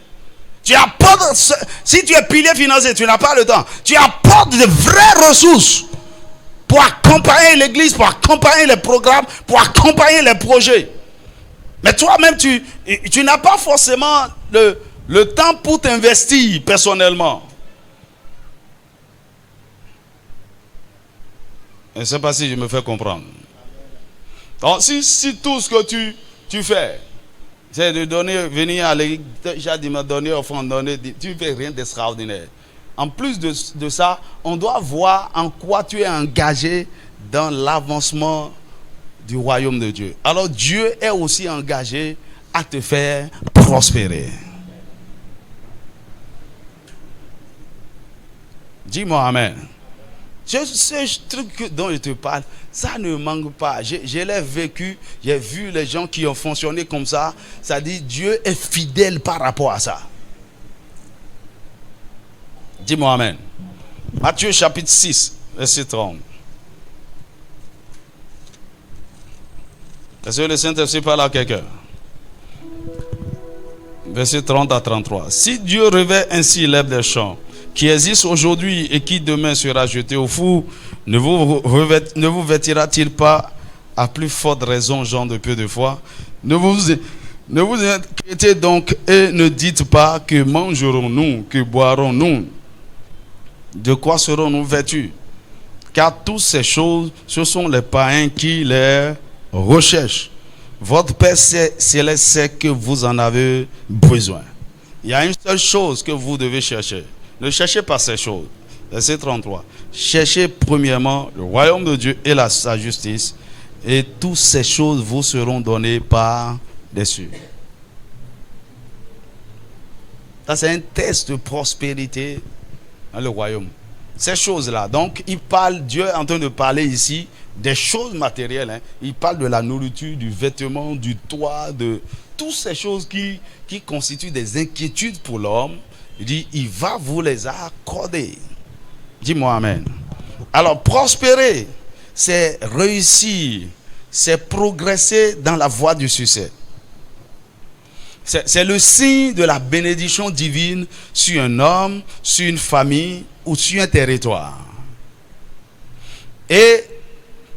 Tu apportes, si tu es pilier financier, tu n'as pas le temps. Tu apportes de vraies ressources pour accompagner l'église, pour accompagner les programmes, pour accompagner les projets. Mais toi-même, tu n'as pas forcément le temps pour t'investir personnellement. Je ne sais pas si je me fais comprendre. Donc, si tout ce que tu fais, c'est de donner, venir à l'église, j'ai me donner, offrande, donner, tu ne fais rien d'extraordinaire. En plus de ça, on doit voir en quoi tu es engagé dans l'avancement du royaume de Dieu. Alors Dieu est aussi engagé à te faire prospérer. Dis-moi amen. Ce truc dont je te parle, ça ne manque pas. Je l'ai vécu, j'ai vu les gens qui ont fonctionné comme ça. Ça dit Dieu est fidèle par rapport à ça. Dis-moi amen. Matthieu chapitre 6, verset 30. Est-ce que le Saint-Esprit parle à quelqu'un? Verset 30 à 33. Si Dieu revêt ainsi l'herbe des champs, qui existe aujourd'hui et qui demain sera jeté au four, ne vous vêtira-t-il pas à plus forte raison, gens de peu de foi? Ne vous inquiétez donc et ne dites pas que mangerons-nous, que boirons-nous, de quoi serons-nous vêtus? Car toutes ces choses, ce sont les païens qui les recherchent. Votre Père céleste sait que vous en avez besoin. Il y a une seule chose que vous devez chercher. Ne cherchez pas ces choses. Verset 33. Cherchez premièrement le royaume de Dieu et sa justice, et toutes ces choses vous seront données par-dessus. Ça, c'est un test de prospérité dans le royaume. Ces choses-là. Donc, Dieu est en train de parler ici des choses matérielles. Hein. Il parle de la nourriture, du vêtement, du toit, de toutes ces choses qui constituent des inquiétudes pour l'homme. Il dit, il va vous les accorder. Dis-moi amen. Alors, prospérer, c'est réussir, c'est progresser dans la voie du succès. C'est le signe de la bénédiction divine sur un homme, sur une famille ou sur un territoire. Et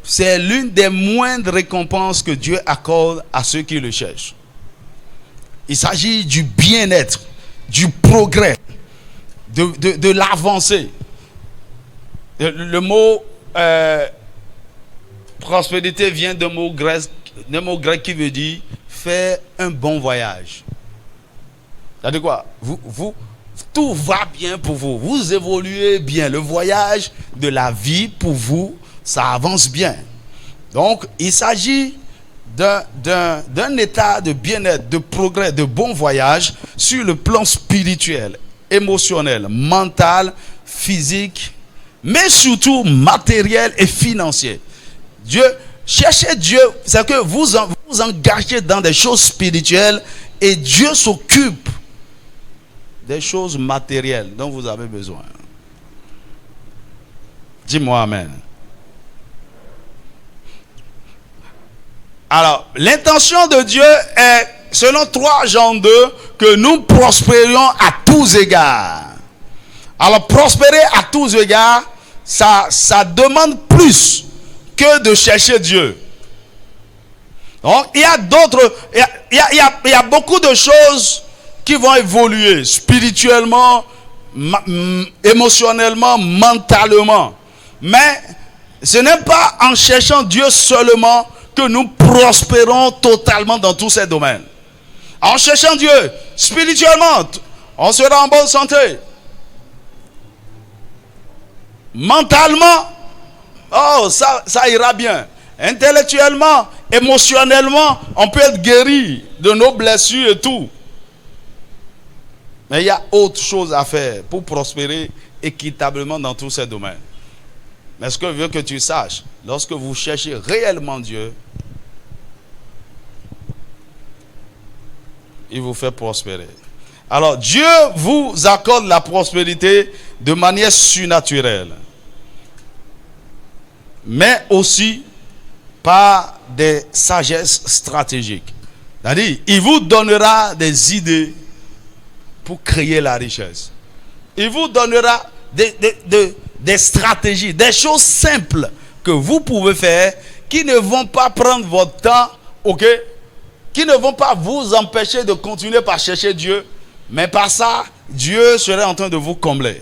c'est l'une des moindres récompenses que Dieu accorde à ceux qui le cherchent. Il s'agit du bien-être, du progrès, de l'avancée. Le mot prospérité vient d'un mot grec qui veut dire faire un bon voyage. C'est-à-dire quoi? Tout va bien pour vous. Vous évoluez bien. Le voyage de la vie pour vous, ça avance bien. Donc, il s'agit d'un état de bien-être, de progrès, de bon voyage sur le plan spirituel, émotionnel, mental, physique, mais surtout matériel et financier. Cherchez Dieu, c'est que vous vous engagez dans des choses spirituelles et Dieu s'occupe des choses matérielles dont vous avez besoin. Dis-moi amen. Alors, l'intention de Dieu est, selon 3 Jean 2, que nous prospérions à tous égards. Alors, prospérer à tous égards, ça demande plus que de chercher Dieu. Donc, il y a d'autres, il y a beaucoup de choses qui vont évoluer spirituellement, émotionnellement, mentalement. Mais ce n'est pas en cherchant Dieu seulement que nous prospérons totalement dans tous ces domaines. En cherchant Dieu spirituellement, on sera en bonne santé. Mentalement, oh, ça ira bien. Intellectuellement, émotionnellement, on peut être guéri de nos blessures et tout. Mais il y a autre chose à faire pour prospérer équitablement dans tous ces domaines. Mais ce que je veux que tu saches, lorsque vous cherchez réellement Dieu, il vous fait prospérer. Alors, Dieu vous accorde la prospérité de manière surnaturelle, mais aussi par des sagesses stratégiques. C'est-à-dire, il vous donnera des idées pour créer la richesse. Il vous donnera des stratégies, des choses simples que vous pouvez faire qui ne vont pas prendre votre temps, ok? Qui ne vont pas vous empêcher de continuer par chercher Dieu, mais par ça, Dieu serait en train de vous combler.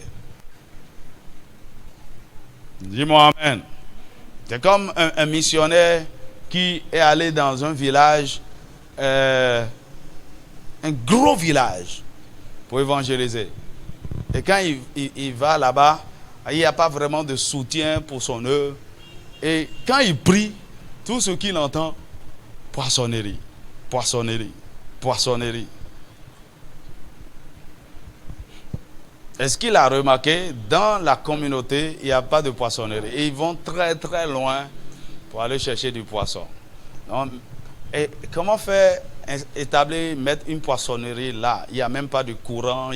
Dis-moi amen. C'est comme un missionnaire qui est allé dans un village, un gros village, pour évangéliser. Et quand il va là-bas, il n'y a pas vraiment de soutien pour son œuvre. Et quand il prie, tout ce qu'il entend, poissonnerie, poissonnerie, poissonnerie. Est-ce qu'il a remarqué, dans la communauté, il n'y a pas de poissonnerie. Et ils vont très très loin pour aller chercher du poisson. Donc, et comment faire établir, mettre une poissonnerie là? Il n'y a même pas de courant.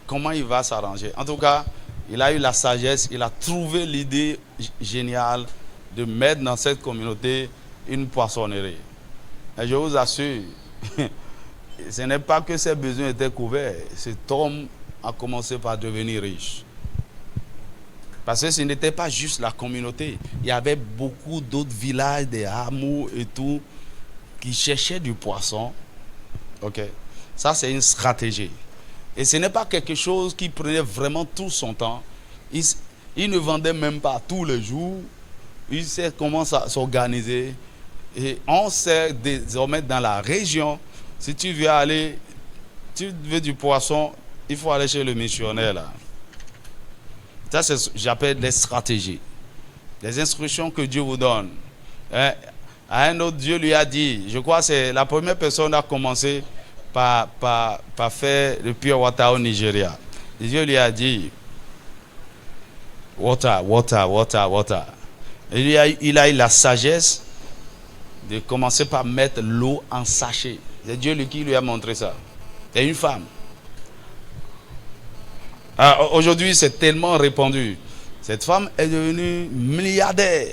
Comment il va s'arranger? En tout cas, il a eu la sagesse, il a trouvé l'idée géniale de mettre dans cette communauté une poissonnerie. Et je vous assure, ce n'est pas que ses besoins étaient couverts. Cet homme a commencé par devenir riche. Parce que ce n'était pas juste la communauté. Il y avait beaucoup d'autres villages, des hameaux et tout, qui cherchaient du poisson. Ok. Ça, c'est une stratégie. Et ce n'est pas quelque chose qui prenait vraiment tout son temps. Il ne vendait même pas tous les jours. Il sait comment s'organiser. Et on sait désormais dans la région, si tu veux du poisson, il faut aller chez le missionnaire là. Ça, c'est j'appelle des stratégies. Des instructions que Dieu vous donne. À un autre, Dieu lui a dit, je crois que c'est la première personne à commencer par faire le pure water au Nigeria. Et Dieu lui a dit, water, water, water, water. Et il a eu la sagesse de commencer par mettre l'eau en sachet. C'est Dieu qui lui a montré ça. C'est une femme. Aujourd'hui, c'est tellement répandu. Cette femme est devenue milliardaire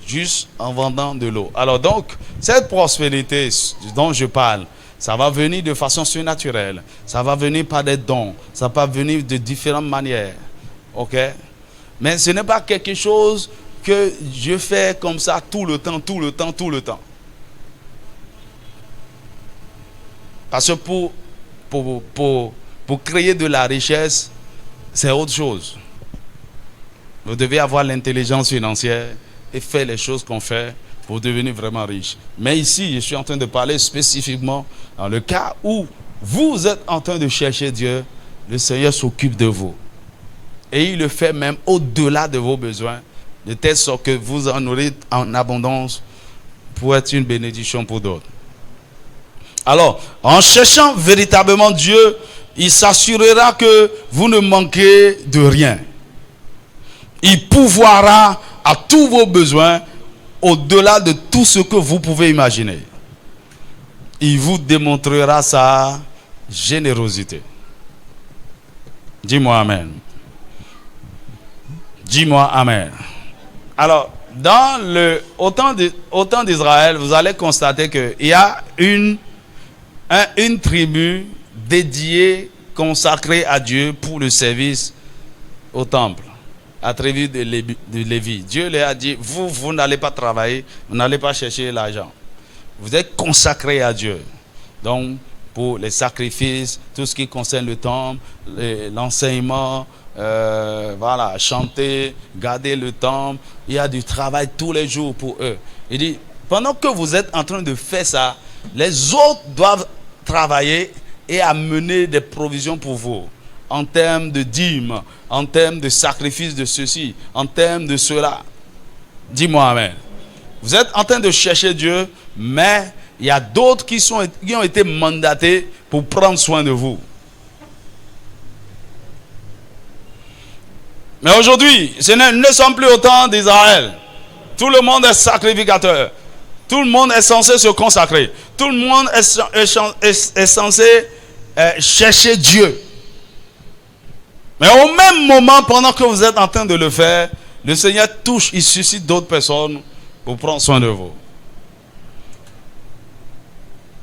juste en vendant de l'eau. Alors donc, cette prospérité dont je parle, ça va venir de façon surnaturelle. Ça va venir par des dons. Ça va venir de différentes manières. Ok? Mais ce n'est pas quelque chose que je fais comme ça tout le temps, tout le temps, tout le temps. Parce que pour créer de la richesse, c'est autre chose. Vous devez avoir l'intelligence financière et faire les choses qu'on fait pour devenir vraiment riche. Mais ici, je suis en train de parler spécifiquement dans le cas où vous êtes en train de chercher Dieu, le Seigneur s'occupe de vous. Et il le fait même au-delà de vos besoins, de telle sorte que vous en aurez en abondance pour être une bénédiction pour d'autres. Alors, en cherchant véritablement Dieu, il s'assurera que vous ne manquez de rien. Il pourvoira à tous vos besoins au-delà de tout ce que vous pouvez imaginer. Il vous démontrera sa générosité. Dis-moi Amen. Dis-moi Amen. Alors, dans au temps d'Israël, vous allez constater qu'il y a une tribu dédiée, consacrée à Dieu pour le service au temple. La tribu de Lévi. Dieu leur a dit, vous n'allez pas travailler, vous n'allez pas chercher l'argent. Vous êtes consacrés à Dieu. Donc, pour les sacrifices, tout ce qui concerne le temple, l'enseignement, voilà, chanter, garder le temple. Il y a du travail tous les jours pour eux. Il dit, pendant que vous êtes en train de faire ça, les autres doivent travailler et amener des provisions pour vous. En termes de dîmes, en termes de sacrifices de ceci, en termes de cela. Dis-moi amen. Vous êtes en train de chercher Dieu, mais il y a d'autres qui ont été mandatés pour prendre soin de vous. Mais aujourd'hui, ce ne sont plus autant d'Israël. Tout le monde est sacrificateur. Tout le monde est censé se consacrer. Tout le monde est censé chercher Dieu. Mais au même moment, pendant que vous êtes en train de le faire, le Seigneur touche, il suscite d'autres personnes pour prendre soin de vous.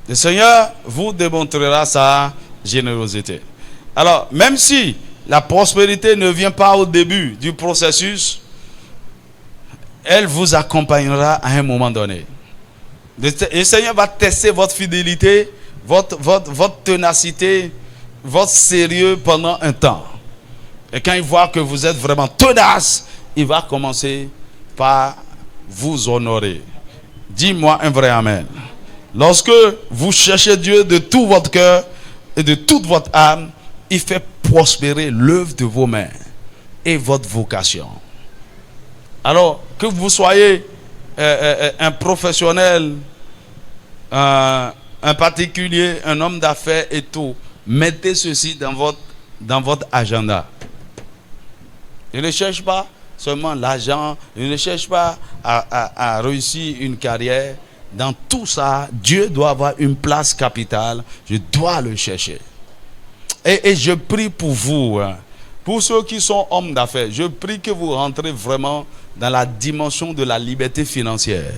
Le Seigneur vous démontrera sa générosité. Alors, même si la prospérité ne vient pas au début du processus, elle vous accompagnera à un moment donné. Le Seigneur va tester votre fidélité, votre ténacité, votre sérieux pendant un temps. Et quand il voit que vous êtes vraiment tenace, il va commencer par vous honorer. Dis-moi un vrai amen. Lorsque vous cherchez Dieu de tout votre cœur et de toute votre âme, il fait prospérer l'œuvre de vos mains et votre vocation. Alors, que vous soyez un professionnel, un particulier, un homme d'affaires et tout, mettez ceci dans votre agenda. Il ne cherche pas seulement l'argent, il ne cherche pas à réussir une carrière. Dans tout ça, Dieu doit avoir une place capitale. Je dois le chercher. Et je prie pour vous, pour ceux qui sont hommes d'affaires, je prie que vous rentrez vraiment dans la dimension de la liberté financière.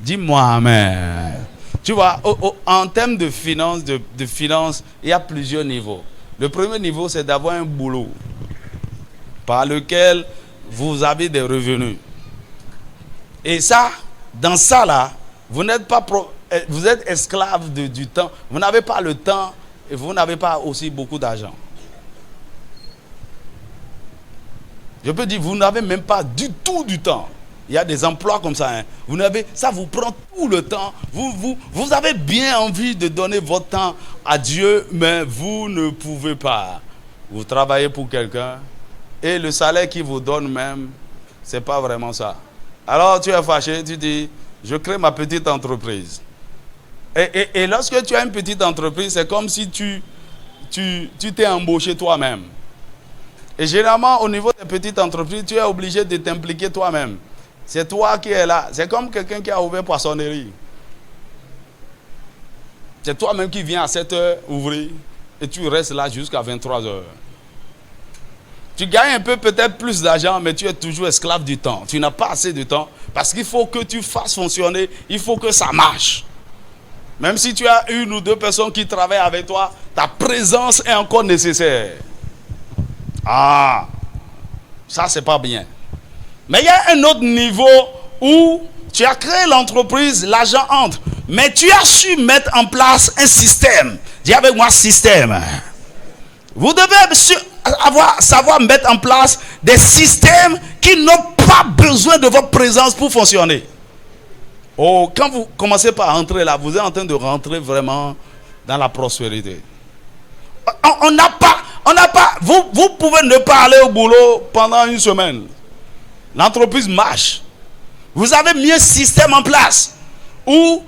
Dis-moi amen. Tu vois, en termes de finances, il y a plusieurs niveaux. Le premier niveau, c'est d'avoir un boulot par lequel vous avez des revenus. Et ça, dans ça là, vous êtes esclave du temps. Vous n'avez pas le temps et vous n'avez pas aussi beaucoup d'argent. Je peux dire, vous n'avez même pas du tout du temps. Il y a des emplois comme ça. Ça vous prend tout le temps. Vous avez bien envie de donner votre temps à Dieu, mais vous ne pouvez pas. Vous travaillez pour quelqu'un et le salaire qu'il vous donne même, ce n'est pas vraiment ça. Alors tu es fâché, tu dis, je crée ma petite entreprise. Et lorsque tu as une petite entreprise, c'est comme si tu t'es embauché toi-même. Et généralement, au niveau des petites entreprises, tu es obligé de t'impliquer toi-même. C'est toi qui es là. C'est comme quelqu'un qui a ouvert une poissonnerie. C'est toi-même qui viens à 7 heures ouvrir et tu restes là jusqu'à 23 heures. Tu gagnes un peu peut-être plus d'argent, mais tu es toujours esclave du temps. Tu n'as pas assez de temps parce qu'il faut que tu fasses fonctionner, il faut que ça marche. Même si tu as une ou deux personnes qui travaillent avec toi, ta présence est encore nécessaire. Ah, ça c'est pas bien. Mais il y a un autre niveau où tu as créé l'entreprise, l'argent entre, mais tu as su mettre en place un système. Dis avec moi système. Vous devez savoir mettre en place des systèmes qui n'ont pas besoin de votre présence pour fonctionner. Oh, quand vous commencez par rentrer là, vous êtes en train de rentrer vraiment dans la prospérité. On n'a pas, vous pouvez ne pas aller au boulot pendant une semaine. L'entreprise marche. Vous avez mis un système en place où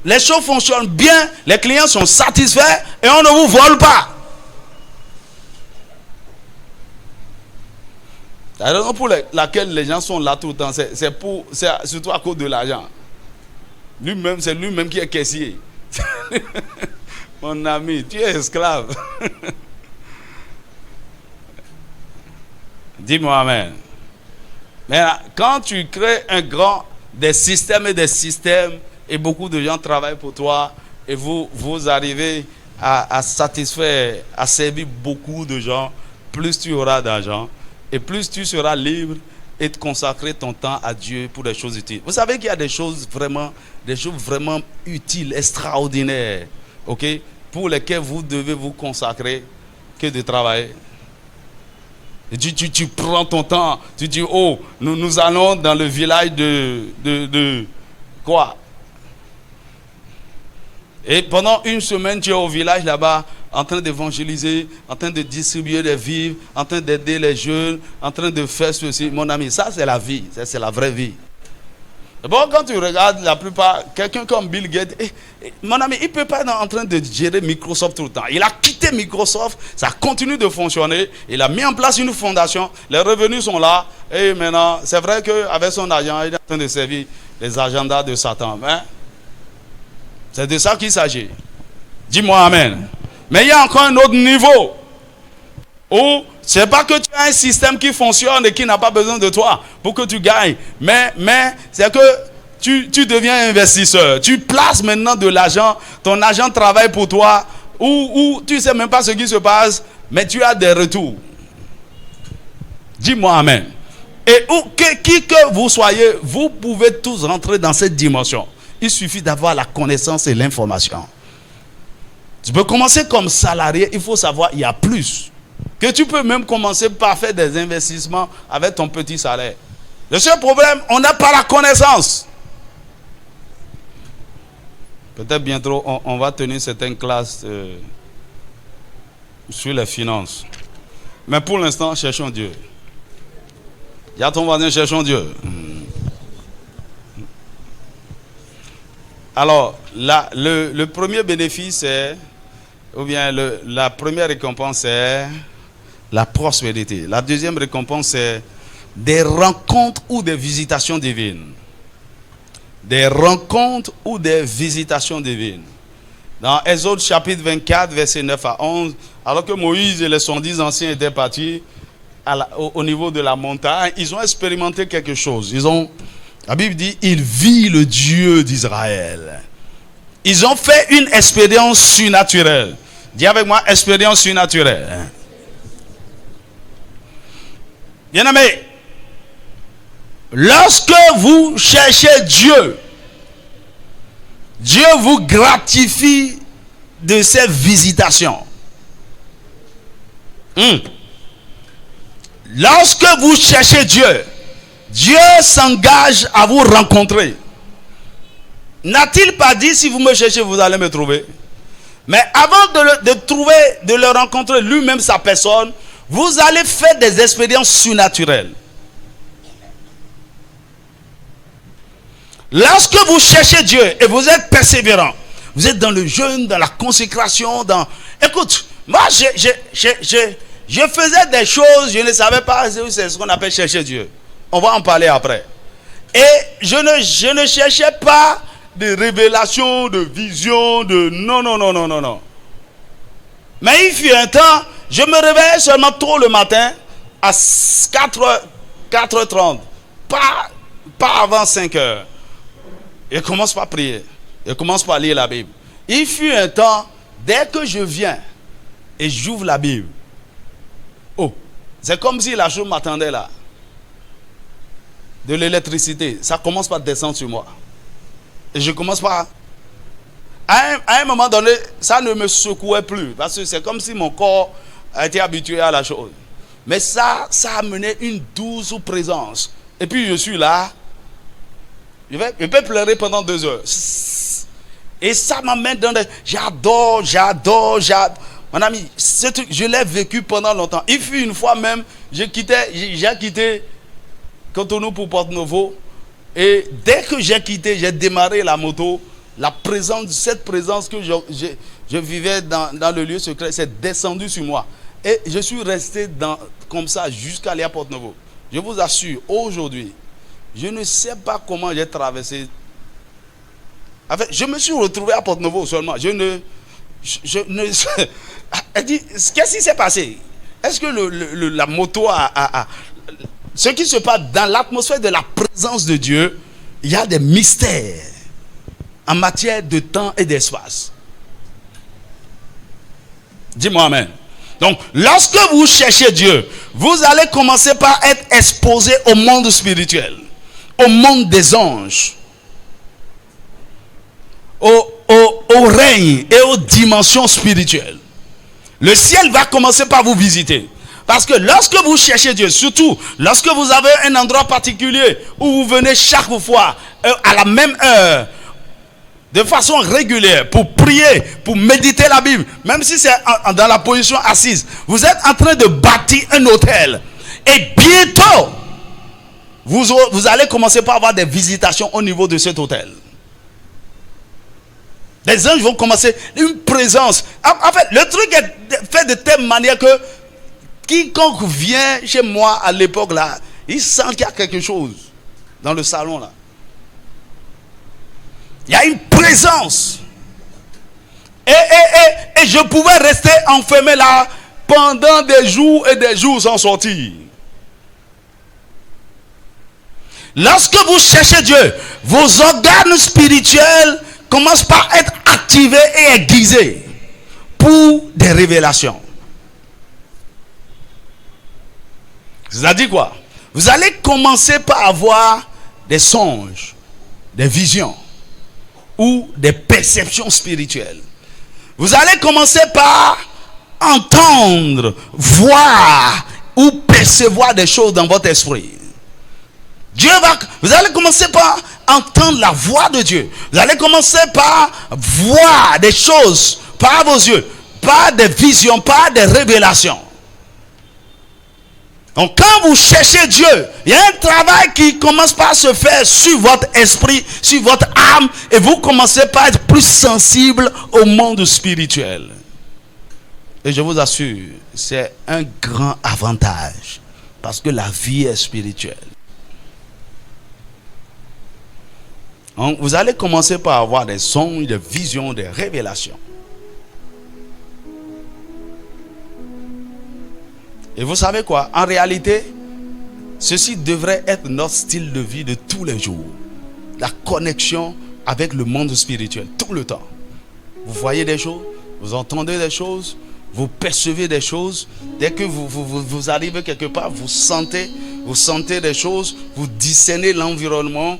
les choses fonctionnent bien, les clients sont satisfaits et on ne vous vole pas. La raison pour laquelle les gens sont là tout le temps, c'est surtout à cause de l'argent. Lui-même, c'est lui-même qui est caissier. Mon ami, tu es esclave. Dis-moi amen. Mais quand tu crées des systèmes et beaucoup de gens travaillent pour toi et vous arrivez à satisfaire, à servir beaucoup de gens, plus tu auras d'argent et plus tu seras libre et de consacrer ton temps à Dieu pour des choses utiles. Vous savez qu'il y a des choses vraiment utiles, extraordinaires. Ok? pour lesquels vous devez vous consacrer que de travailler. Et tu prends ton temps, tu dis, oh, nous allons dans le village de quoi? Et pendant une semaine, tu es au village là-bas, en train d'évangéliser, en train de distribuer des vivres, en train d'aider les jeunes, en train de faire ceci. Mon ami, ça c'est la vie, ça c'est la vraie vie. Bon, quand tu regardes la plupart, quelqu'un comme Bill Gates, mon ami, il ne peut pas être en train de gérer Microsoft tout le temps. Il a quitté Microsoft, ça continue de fonctionner. Il a mis en place une fondation, les revenus sont là. Et maintenant, c'est vrai qu'avec son argent, il est en train de servir les agendas de Satan. Mais c'est de ça qu'il s'agit. Dis-moi Amen. Mais il y a encore un autre niveau où ce n'est pas que tu as un système qui fonctionne et qui n'a pas besoin de toi pour que tu gagnes. Mais c'est que tu deviens investisseur. Tu places maintenant de l'argent. Ton argent travaille pour toi. Ou tu ne sais même pas ce qui se passe. Mais tu as des retours. Dis-moi Amen. Et qui que vous soyez, vous pouvez tous rentrer dans cette dimension. Il suffit d'avoir la connaissance et l'information. Tu peux commencer comme salarié. Il faut savoir il y a plus. Que tu peux même commencer par faire des investissements avec ton petit salaire. Le seul problème, on n'a pas la connaissance. Peut-être bientôt, on va tenir certaines classes sur les finances. Mais pour l'instant, cherchons Dieu. Il y a ton voisin, cherchons Dieu. Alors, là, le premier bénéfice est, ou bien la première récompense est la prospérité. La deuxième récompense est des rencontres ou des visitations divines. Des rencontres ou des visitations divines. Dans Exode chapitre 24, versets 9 à 11, alors que Moïse et les 110 anciens étaient partis au niveau de la montagne, ils ont expérimenté quelque chose. La Bible dit, il vit le Dieu d'Israël. Ils ont fait une expérience surnaturelle. Dis avec moi, expérience surnaturelle. Bien-aimés, lorsque vous cherchez Dieu, Dieu vous gratifie de ces visitations. Lorsque vous cherchez Dieu, Dieu s'engage à vous rencontrer. N'a-t-il pas dit, si vous me cherchez, vous allez me trouver? Mais avant de le rencontrer, lui-même, sa personne, vous allez faire des expériences surnaturelles. Lorsque vous cherchez Dieu et vous êtes persévérant, vous êtes dans le jeûne, dans la consécration, Écoute, moi, je faisais des choses, je ne savais pas, c'est ce qu'on appelle chercher Dieu. On va en parler après. Et je ne cherchais pas de révélations, de visions, non. Mais il fut un temps, je me réveillais seulement tôt le matin, à 4h30, pas avant 5h. Et commence par prier. Et commence par lire la Bible. Il fut un temps, dès que je viens et j'ouvre la Bible, oh, c'est comme si la chose m'attendait là. De l'électricité, ça commence par descendre sur moi. Et je commence par... À un moment donné, ça ne me secouait plus. Parce que c'est comme si mon corps a été habitué à la chose. Mais ça amenait une douce présence. Et puis je suis là. Je peux pleurer pendant 2 heures. Et ça m'amène dans des... J'adore. Mon ami, ce truc, je l'ai vécu pendant longtemps. Il fut une fois même, j'ai quitté Cotonou pour Porto-Novo. Et dès que j'ai quitté, j'ai démarré la moto. Cette présence que je vivais dans le lieu secret, c'est descendu sur moi. Et je suis resté comme ça jusqu'à aller à Porto-Novo. Je vous assure, aujourd'hui, je ne sais pas comment j'ai traversé. En fait, je me suis retrouvé à Porto-Novo seulement. Elle dit, qu'est-ce qui s'est passé? Est-ce que la moto a... Ce qui se passe dans l'atmosphère de la présence de Dieu, il y a des mystères en matière de temps et d'espace. Dis-moi amen. Donc, lorsque vous cherchez Dieu, vous allez commencer par être exposé au monde spirituel, au monde des anges, au règne et aux dimensions spirituelles. Le ciel va commencer par vous visiter. Parce que lorsque vous cherchez Dieu, surtout lorsque vous avez un endroit particulier où vous venez chaque fois à la même heure, de façon régulière, pour prier, pour méditer la Bible, même si c'est dans la position assise, vous êtes en train de bâtir un hôtel. Et bientôt, vous allez commencer par avoir des visitations au niveau de cet hôtel. Les anges vont commencer une présence. En fait, le truc est fait de telle manière que quiconque vient chez moi à l'époque là, il sent qu'il y a quelque chose dans le salon là. Il y a une présence. Et je pouvais rester enfermé là pendant des jours et des jours sans sortir. Lorsque vous cherchez Dieu, vos organes spirituels commencent par être activés et aiguisés pour des révélations. C'est-à-dire quoi? Vous allez commencer par avoir des songes, des visions ou des perceptions spirituelles. Vous allez commencer par entendre, voir ou percevoir des choses dans votre esprit. Vous allez commencer par entendre la voix de Dieu. Vous allez commencer par voir des choses par vos yeux, par des visions, par des révélations. Donc quand vous cherchez Dieu, il y a un travail qui commence par se faire sur votre esprit, sur votre âme, et vous commencez par être plus sensible au monde spirituel. Et je vous assure, c'est un grand avantage, parce que la vie est spirituelle. Donc, vous allez commencer par avoir des songes, des visions, des révélations. Et vous savez quoi? En réalité, ceci devrait être notre style de vie de tous les jours. La connexion avec le monde spirituel, tout le temps. Vous voyez des choses, vous entendez des choses, vous percevez des choses. Dès que vous arrivez quelque part, vous sentez des choses, vous discernez l'environnement,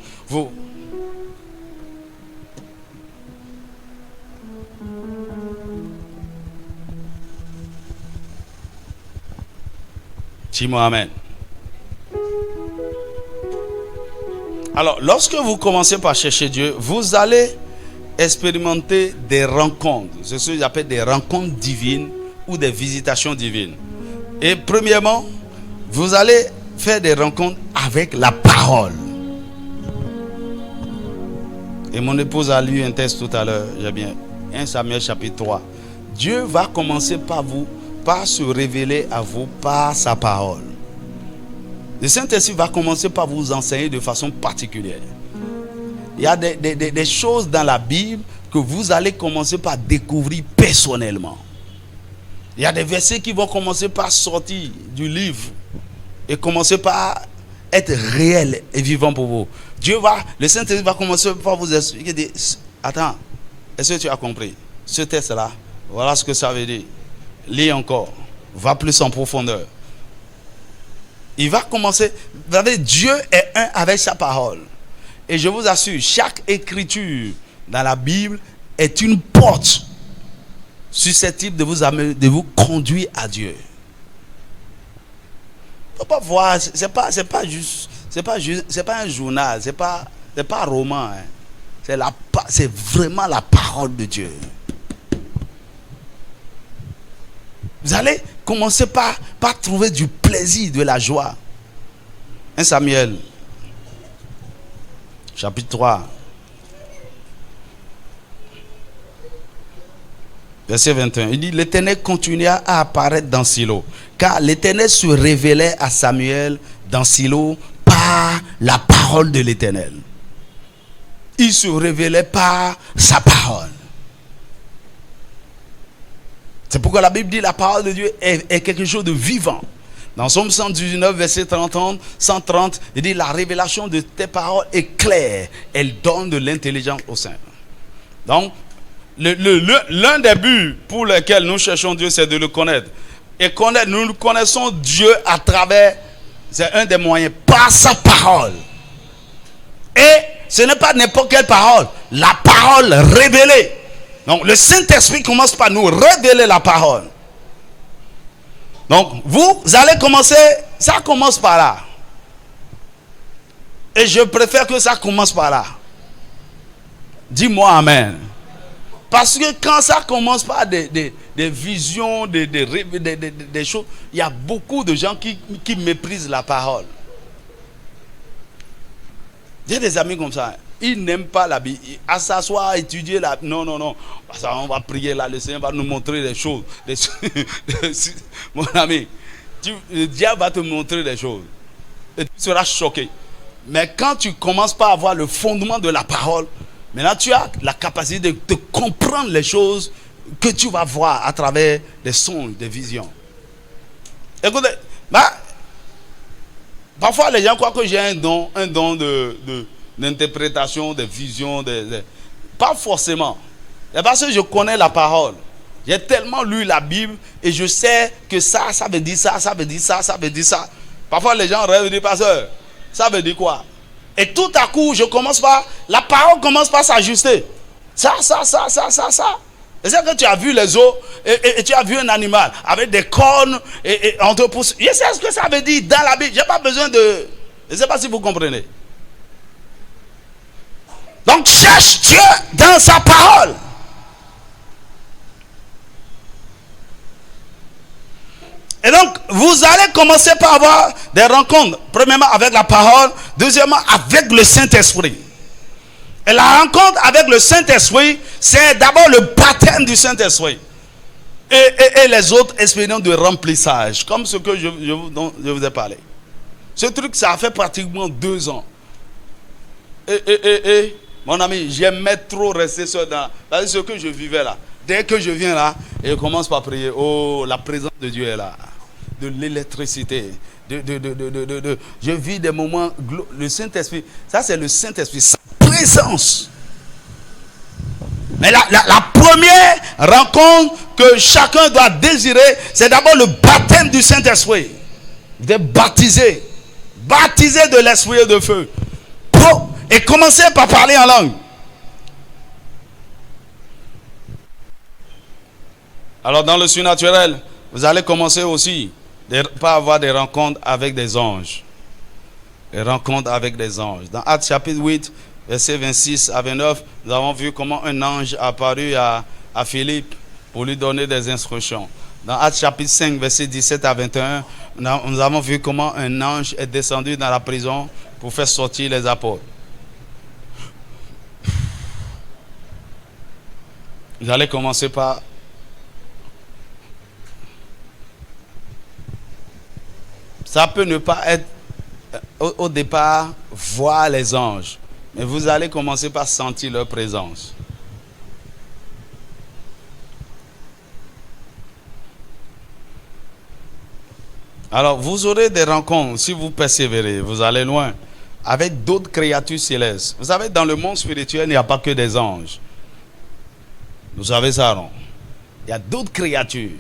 Dis-moi amen. Alors, lorsque vous commencez par chercher Dieu, vous allez expérimenter des rencontres. C'est ce que j'appelle des rencontres divines ou des visitations divines. Et premièrement, vous allez faire des rencontres avec la parole. Et mon épouse a lu un texte tout à l'heure, j'ai bien 1 Samuel chapitre 3. Dieu va commencer par se révéler à vous par sa parole. Le Saint-Esprit va commencer par vous enseigner de façon particulière. Il y a des choses dans la Bible que vous allez commencer par découvrir personnellement. Il y a des versets qui vont commencer par sortir du livre et commencer par être réels et vivants pour vous. Le Saint-Esprit va commencer par vous expliquer. Attends, est-ce que tu as compris? Ce texte-là, voilà ce que ça veut dire. Lis encore, va plus en profondeur. Il va commencer. Vous savez, Dieu est un avec sa parole. Et je vous assure, chaque écriture dans la Bible est une porte susceptible de vous conduire à Dieu. Il ne faut pas voir, c'est pas un journal, c'est pas un roman. Hein. C'est vraiment la parole de Dieu. Vous allez commencer par trouver du plaisir, de la joie. 1 Samuel, chapitre 3, verset 21. Il dit, l'Éternel continua à apparaître dans Silo, car l'Éternel se révélait à Samuel dans Silo par la parole de l'Éternel. Il se révélait par sa parole. C'est pourquoi la Bible dit la parole de Dieu est quelque chose de vivant. Dans Somme 119, verset 130, il dit la révélation de tes paroles est claire. Elle donne de l'intelligence au sein. Donc, l'un des buts pour lesquels nous cherchons Dieu, c'est de le connaître. Et nous connaissons Dieu à travers, c'est un des moyens, par sa parole. Et ce n'est pas n'importe quelle parole, la parole révélée. Donc le Saint-Esprit commence par nous révéler la parole. Donc vous allez commencer, ça commence par là. Et je préfère que ça commence par là. Dis-moi amen. Parce que quand ça commence par des visions, des choses, il y a beaucoup de gens qui méprisent la parole. J'ai des amis comme ça. Ils n'aiment pas la Bible. À s'asseoir, à étudier la Bible. Non. On va prier là. Le Seigneur va nous montrer des choses. Mon ami, le diable va te montrer des choses. Et tu seras choqué. Mais quand tu commences par avoir le fondement de la parole, maintenant tu as la capacité de comprendre les choses que tu vas voir à travers des songes, des visions. Écoutez, parfois les gens croient que j'ai un don d'interprétation, de vision, pas forcément. C'est parce que je connais la parole. J'ai tellement lu la Bible et je sais que ça veut dire ça, ça veut dire ça, ça veut dire ça. Parfois les gens rêvent et disent, pasteur, ça veut dire quoi? Et tout à coup, la parole commence par s'ajuster. Ça. Et c'est que tu as vu les os et tu as vu un animal avec des cornes et on te pousse. Je sais ce que ça veut dire dans la Bible. Je n'ai pas besoin de... Je ne sais pas si vous comprenez. Donc cherche Dieu dans sa parole. Et donc, vous allez commencer par avoir des rencontres. Premièrement, avec la parole. Deuxièmement, avec le Saint-Esprit. Et la rencontre avec le Saint-Esprit, c'est d'abord le baptême du Saint-Esprit. Et les autres expériences de remplissage. Comme ce que dont je vous ai parlé. Ce truc, ça a fait pratiquement 2 ans. Et mon ami, j'aimais trop rester seul dans ce que je vivais là. Dès que je viens là, et je commence par prier. Oh, la présence de Dieu est là. De l'électricité. Je vis des moments. Le Saint-Esprit. Ça, c'est le Saint-Esprit. Sa présence. Mais la première rencontre que chacun doit désirer, c'est d'abord le baptême du Saint-Esprit. Vous êtes baptisé. Baptisé de l'esprit et de feu. Et commencez par parler en langue. Alors dans le surnaturel, vous allez commencer aussi par avoir des rencontres avec des anges. Des rencontres avec des anges. Dans Actes chapitre 8, versets 26 à 29, nous avons vu comment un ange a apparu à Philippe pour lui donner des instructions. Dans Actes chapitre 5, versets 17 à 21, nous avons vu comment un ange est descendu dans la prison pour faire sortir les apôtres. Vous allez commencer par... Ça peut ne pas être au départ voir les anges, mais vous allez commencer par sentir leur présence. Alors vous aurez des rencontres, si vous persévérez, vous allez loin, avec d'autres créatures célestes. Vous savez, dans le monde spirituel, il n'y a pas que des anges. Vous savez ça, non? Il y a d'autres créatures.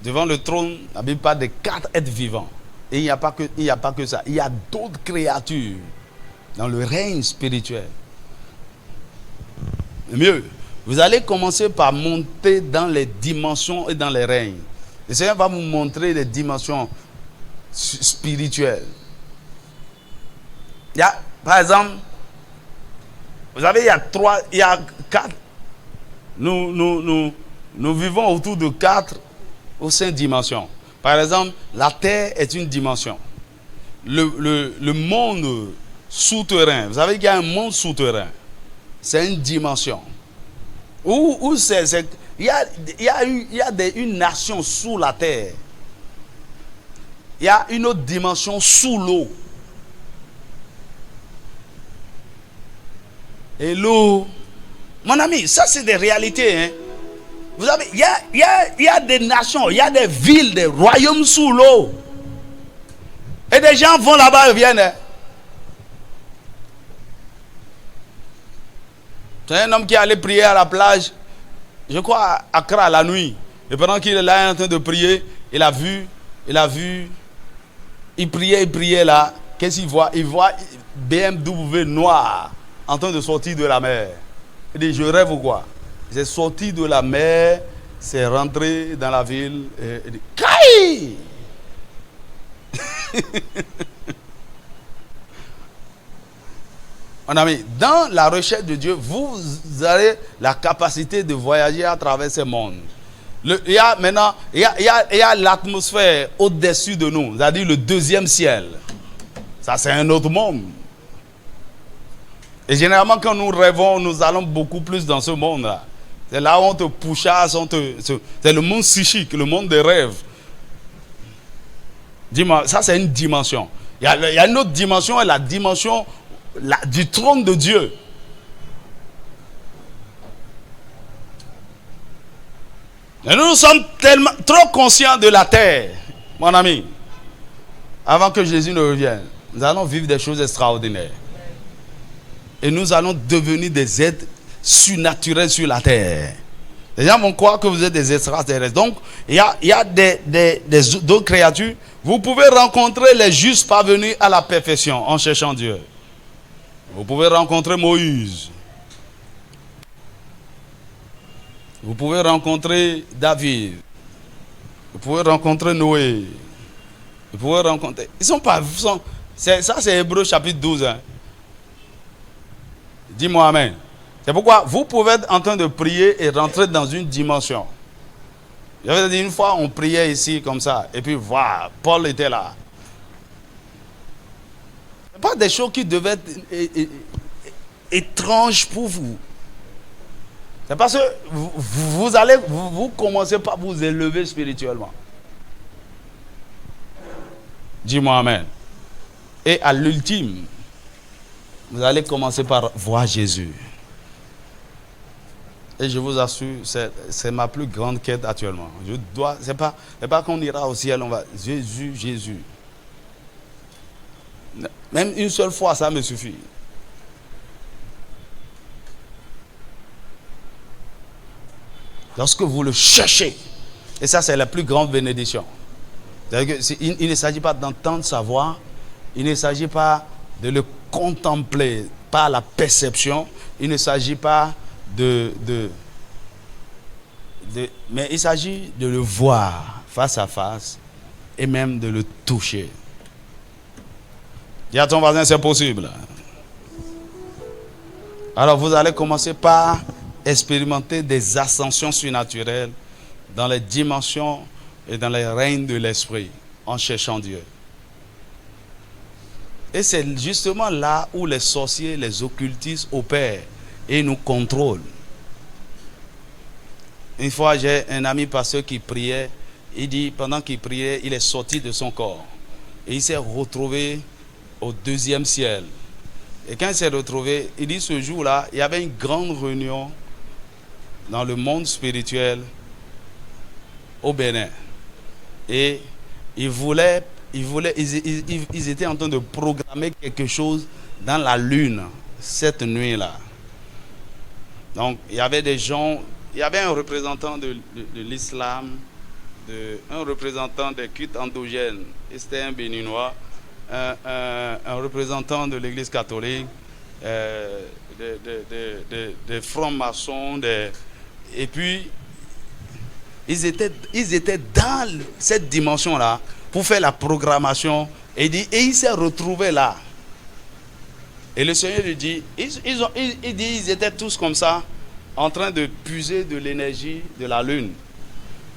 Devant le trône, la Bible parle de 4 êtres vivants. Et il n'y a pas que ça. Il y a d'autres créatures dans le règne spirituel. Mieux, vous allez commencer par monter dans les dimensions et dans les règnes. Le Seigneur va vous montrer les dimensions spirituelles. Il y a, par exemple, vous savez, il y a 4. Nous vivons autour de 4 ou 5 dimensions. Par exemple, la terre est une dimension. Le monde souterrain, vous savez qu'il y a un monde souterrain. C'est une dimension. Il y a une nation sous la terre. Il y a une autre dimension sous l'eau. Et l'eau, mon ami, ça c'est des réalités. Hein. Vous savez, il y a des nations, il y a des villes, des royaumes sous l'eau. Et des gens vont là-bas et viennent. Hein. C'est un homme qui allait prier à la plage, je crois à Accra la nuit. Et pendant qu'il est là en train de prier, il priait là. Qu'est-ce qu'il voit? Il voit BMW noir en train de sortir de la mer. Il dit, je rêve ou quoi? C'est sorti de la mer, c'est rentré dans la ville et dit Kai! Mon ami, dans la recherche de Dieu, vous avez la capacité de voyager à travers ce monde. Il y a maintenant, il y a l'atmosphère au-dessus de nous, c'est-à-dire le deuxième ciel. Ça, c'est un autre monde. Et généralement, quand nous rêvons, nous allons beaucoup plus dans ce monde-là. C'est là où on te pouchasse, c'est le monde psychique, le monde des rêves. Dis-moi, ça c'est une dimension. Il y a une autre dimension, la dimension du trône de Dieu. Et nous sommes tellement trop conscients de la terre, mon ami. Avant que Jésus ne revienne, nous allons vivre des choses extraordinaires. Et nous allons devenir des êtres surnaturels sur la terre. Les gens vont croire que vous êtes des extraterrestres. Donc, il y a d'autres créatures. Vous pouvez rencontrer les justes parvenus à la perfection en cherchant Dieu. Vous pouvez rencontrer Moïse. Vous pouvez rencontrer David. Vous pouvez rencontrer Noé. Vous pouvez rencontrer... Ça, c'est Hébreux chapitre 12. Hein. Dis-moi amen. C'est pourquoi vous pouvez être en train de prier et rentrer dans une dimension. J'avais dit une fois, on priait ici comme ça. Et puis voilà, Paul était là. Ce n'est pas des choses qui devaient être étranges pour vous. C'est parce que vous commencez par vous élever spirituellement. Dis-moi amen. Et à l'ultime, vous allez commencer par voir Jésus. Et je vous assure, c'est ma plus grande quête actuellement. C'est pas qu'on ira au ciel, on va Jésus, Jésus. Même une seule fois, ça me suffit. Lorsque vous le cherchez, et ça c'est la plus grande bénédiction. Il ne s'agit pas d'entendre sa voix, il ne s'agit pas de le contempler par la perception, il ne s'agit pas mais il s'agit de le voir face à face et même de le toucher. Dis à ton voisin, c'est possible. Alors vous allez commencer par expérimenter des ascensions surnaturelles dans les dimensions et dans les règnes de l'esprit en cherchant Dieu. Et c'est justement là où les sorciers, les occultistes opèrent et nous contrôlent. Une fois, j'ai un ami pasteur qui priait. Il dit, pendant qu'il priait, il est sorti de son corps. Et il s'est retrouvé au deuxième ciel. Et quand il s'est retrouvé, il dit, ce jour-là, il y avait une grande réunion dans le monde spirituel au Bénin. Et ils étaient en train de programmer quelque chose dans la lune cette nuit-là. Donc, il y avait des gens, il y avait un représentant de l'islam, un représentant des cultes endogènes, c'était un béninois, un représentant de l'église catholique, des francs-maçons, et puis ils étaient dans cette dimension-là pour faire la programmation, et il s'est retrouvé là. Et le Seigneur lui dit, ils étaient tous comme ça, en train de puiser de l'énergie de la lune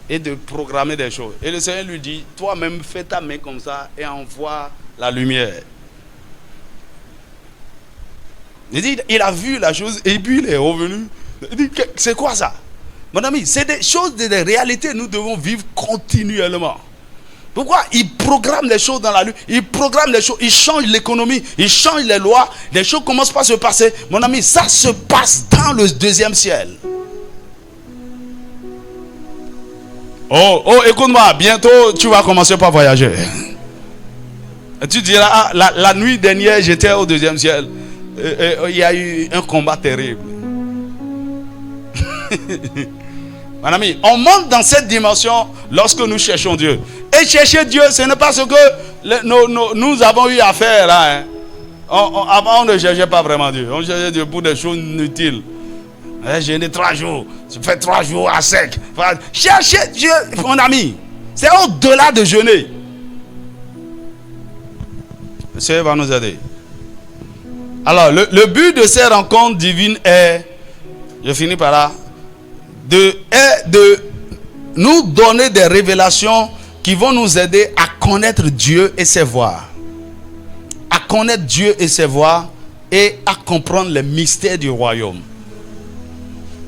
et de programmer des choses. Et le Seigneur lui dit, toi-même fais ta main comme ça et envoie la lumière. Il dit, il a vu la chose et puis il est revenu. Il dit, c'est quoi ça? Mon ami, c'est des choses, des réalités, nous devons vivre continuellement. Pourquoi? Il programme les choses dans la lune, il programme les choses, il change l'économie, il change les lois, les choses commencent pas à se passer. Mon ami, ça se passe dans le deuxième ciel. Oh, écoute-moi, bientôt tu vas commencer par voyager. Et tu diras, la nuit dernière j'étais au deuxième ciel. Il y a eu un combat terrible. Mon ami, on monte dans cette dimension lorsque nous cherchons Dieu. Et chercher Dieu, ce n'est pas ce que nous avons eu à faire là. Hein. Avant, on ne cherchait pas vraiment Dieu. On cherchait Dieu pour des choses inutiles. Jeûner 3 jours. Tu fais 3 jours à sec. Cherchez Dieu, mon ami. C'est au-delà de jeûner. Le Seigneur va nous aider. Alors, le but de ces rencontres divines est, je finis par là, de nous donner des révélations qui vont nous aider à connaître Dieu et ses voies. À connaître Dieu et ses voies et à comprendre les mystères du royaume.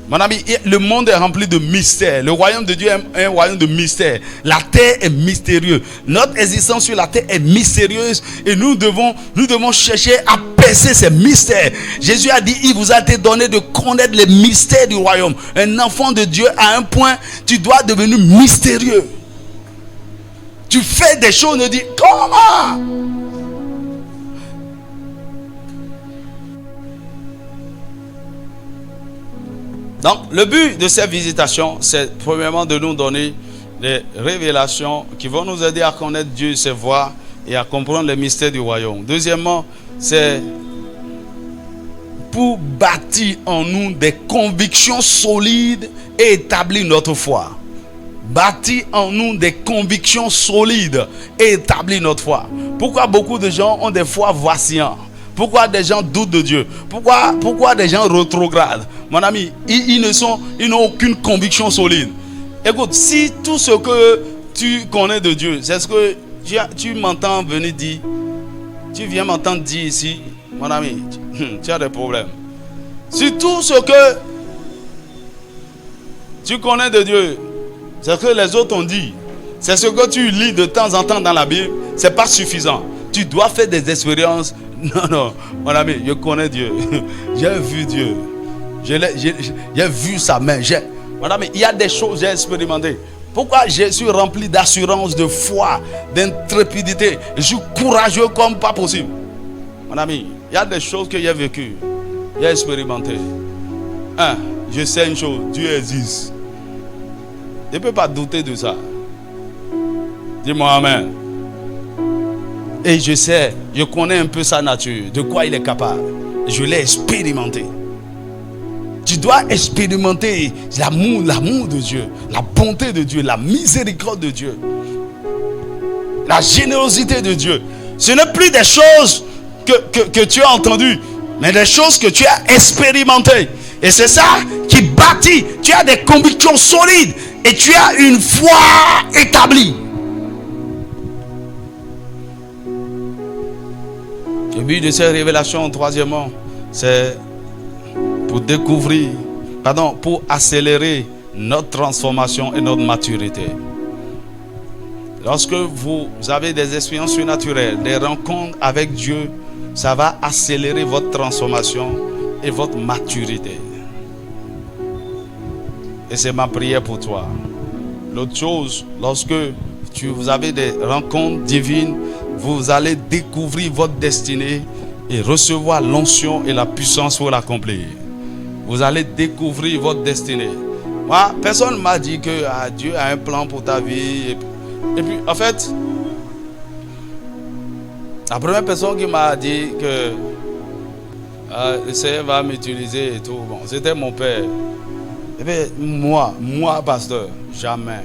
Mon ami, le monde est rempli de mystères. Le royaume de Dieu est un royaume de mystères. La terre est mystérieuse. Notre existence sur la terre est mystérieuse. Et nous devons chercher à percer ces mystères. Jésus a dit, il vous a été donné de connaître les mystères du royaume. Un enfant de Dieu, à un point, tu dois devenir mystérieux. Tu fais des choses, on dit, comment? Donc, le but de cette visitation, c'est premièrement de nous donner des révélations qui vont nous aider à connaître Dieu, ses voies et à comprendre les mystères du royaume. Deuxièmement, c'est pour bâtir en nous des convictions solides et établir notre foi. Bâtir en nous des convictions solides et établir notre foi. Pourquoi beaucoup de gens ont des foi vacillantes? Pourquoi des gens doutent de Dieu? Pourquoi des gens rétrogradent? Mon ami, ils n'ont aucune conviction solide. Écoute, si tout ce que tu connais de Dieu, c'est ce que tu m'entends venir dire, tu viens m'entendre dire ici, mon ami, tu as des problèmes. Si tout ce que tu connais de Dieu, c'est ce que les autres ont dit, c'est ce que tu lis de temps en temps dans la Bible, c'est pas suffisant. Tu dois faire des expériences. Non, mon ami, je connais Dieu. J'ai vu Dieu. J'ai vu sa main. Mon ami, il y a des choses que j'ai expérimentées. Pourquoi je suis rempli d'assurance, de foi, d'intrépidité? Je suis courageux comme pas possible. Mon ami, il y a des choses que j'ai vécues. J'ai expérimenté. Je sais une chose, Dieu existe. Je ne peux pas douter de ça. Dis-moi amen. Et je sais, je connais un peu sa nature, de quoi il est capable. Je l'ai expérimenté. Tu dois expérimenter l'amour de Dieu, la bonté de Dieu, la miséricorde de Dieu, la générosité de Dieu. Ce n'est plus des choses que tu as entendues, mais des choses que tu as expérimentées. Et c'est ça qui bâtit. Tu as des convictions solides et tu as une foi établie. Le but de ces révélations, troisièmement, c'est pour accélérer notre transformation et notre maturité. Lorsque vous avez des expériences surnaturelles, des rencontres avec Dieu, ça va accélérer votre transformation et votre maturité. Et c'est ma prière pour toi. L'autre chose, lorsque vous avez des rencontres divines, vous allez découvrir votre destinée et recevoir l'onction et la puissance pour l'accomplir. Vous allez découvrir votre destinée. Moi, personne ne m'a dit que Dieu a un plan pour ta vie. Et puis, en fait, la première personne qui m'a dit que le Seigneur va m'utiliser et tout, bon, c'était mon père. Et bien, moi, pasteur, jamais.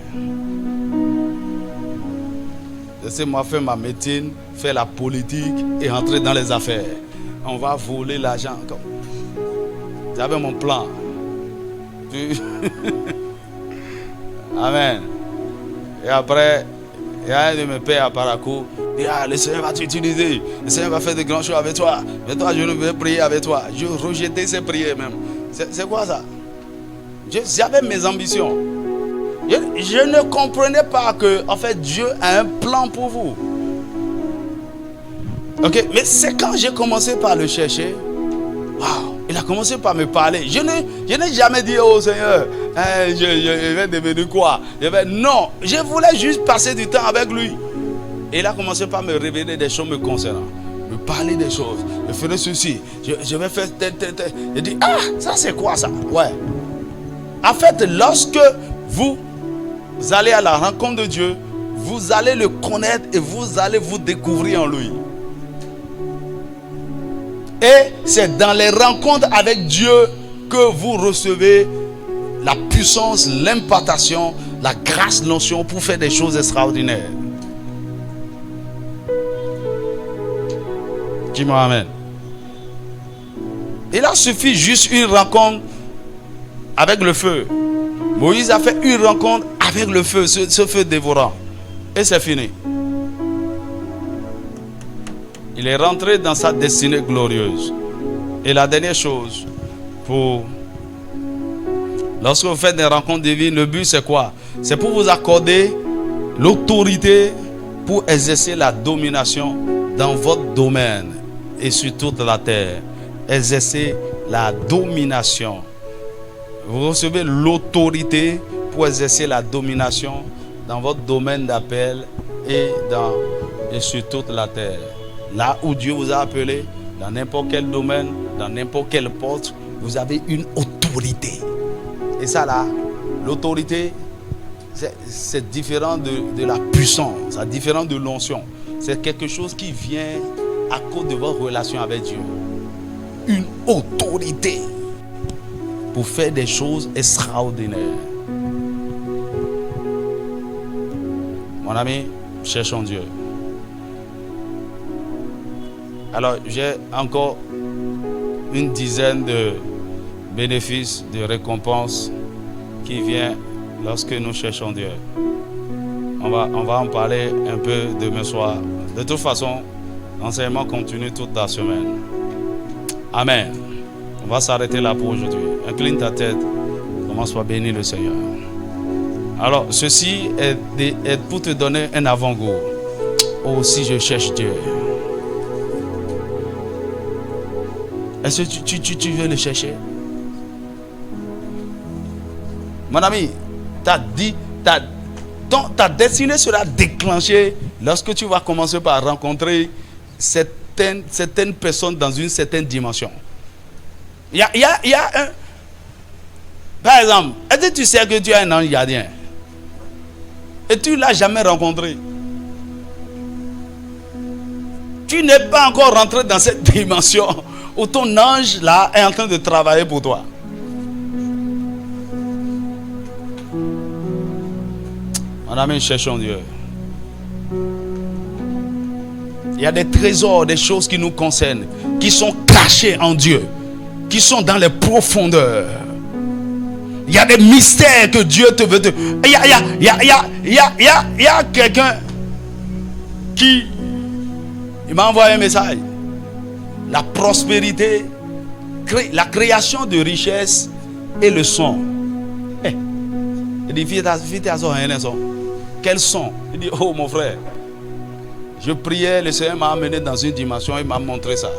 Laissez-moi faire ma médecine, faire la politique et entrer dans les affaires. On va voler l'argent. J'avais mon plan. Amen. Et après, il y a un de mes pères à Parakou. Il dit, le Seigneur va t'utiliser. Le Seigneur va faire de grandes choses avec toi. Mais toi, je ne vais prier avec toi. Je rejetais ses prières même. C'est quoi ça? J'avais mes ambitions. Je ne comprenais pas que, en fait, Dieu a un plan pour vous. Ok, mais c'est quand j'ai commencé par le chercher. Waouh, il a commencé par me parler. Je n'ai jamais dit, oh Seigneur, je vais devenir quoi? Non, je voulais juste passer du temps avec lui. Et il a commencé par me révéler des choses me concernant. Me parler des choses. Je ferai ceci. Je vais faire tel. Il dit, ça c'est quoi ça? Ouais. En fait, lorsque vous allez à la rencontre de Dieu, vous allez le connaître et vous allez vous découvrir en lui. Et c'est dans les rencontres avec Dieu que vous recevez la puissance, l'impartation, la grâce, l'onction pour faire des choses extraordinaires. Dis-moi amen. Il a suffi juste une rencontre avec le feu. Moïse a fait une rencontre avec le feu, ce feu dévorant. Et c'est fini. Il est rentré dans sa destinée glorieuse. Et la dernière chose, lorsque vous faites des rencontres divines, le but c'est quoi? C'est pour vous accorder l'autorité pour exercer la domination dans votre domaine et sur toute la terre. Exercer la domination. Vous recevez l'autorité pour exercer la domination dans votre domaine d'appel et sur toute la terre. Là où Dieu vous a appelé, dans n'importe quel domaine, dans n'importe quel poste, vous avez une autorité. Et ça là, l'autorité, c'est différent de la puissance, c'est différent de l'onction. C'est quelque chose qui vient à cause de votre relation avec Dieu. Une autorité pour faire des choses extraordinaires. Mon ami, cherchons Dieu. Alors, j'ai encore une dizaine de bénéfices, de récompenses qui viennent lorsque nous cherchons Dieu. On va en parler un peu demain soir. De toute façon, l'enseignement continue toute la semaine. Amen. On va s'arrêter là pour aujourd'hui. Incline ta tête. Commence par bénir le Seigneur. Alors, ceci est pour te donner un avant-goût. Oh, si je cherche Dieu. Est-ce que tu veux le chercher? Mon ami, ta destinée sera déclenchée lorsque tu vas commencer par rencontrer certaines personnes dans une certaine dimension. Il y a un... Par exemple, est-ce que tu sais que tu as un ange gardien? Et tu ne l'as jamais rencontré. Tu n'es pas encore rentré dans cette dimension où ton ange là est en train de travailler pour toi. Mon ami, cherchons Dieu. Il y a des trésors, des choses qui nous concernent, qui sont cachés en Dieu, qui sont dans les profondeurs. Il y a des mystères que Dieu te veut. Il y a quelqu'un qui m'a envoyé un message. La prospérité, la création de richesse et le son. Il dit, quel son? Il dit, oh mon frère, je priais, le Seigneur m'a amené dans une dimension, il m'a montré ça.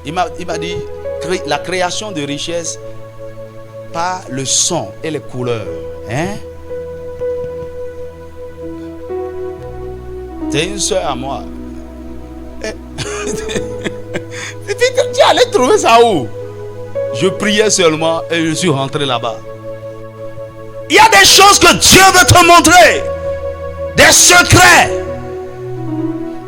Il m'a dit, la création de richesse par le son et les couleurs. Hein? C'est une soeur à moi. Tu allais trouver ça où? Je priais seulement et je suis rentré là-bas. Il y a des choses que Dieu veut te montrer. Des secrets.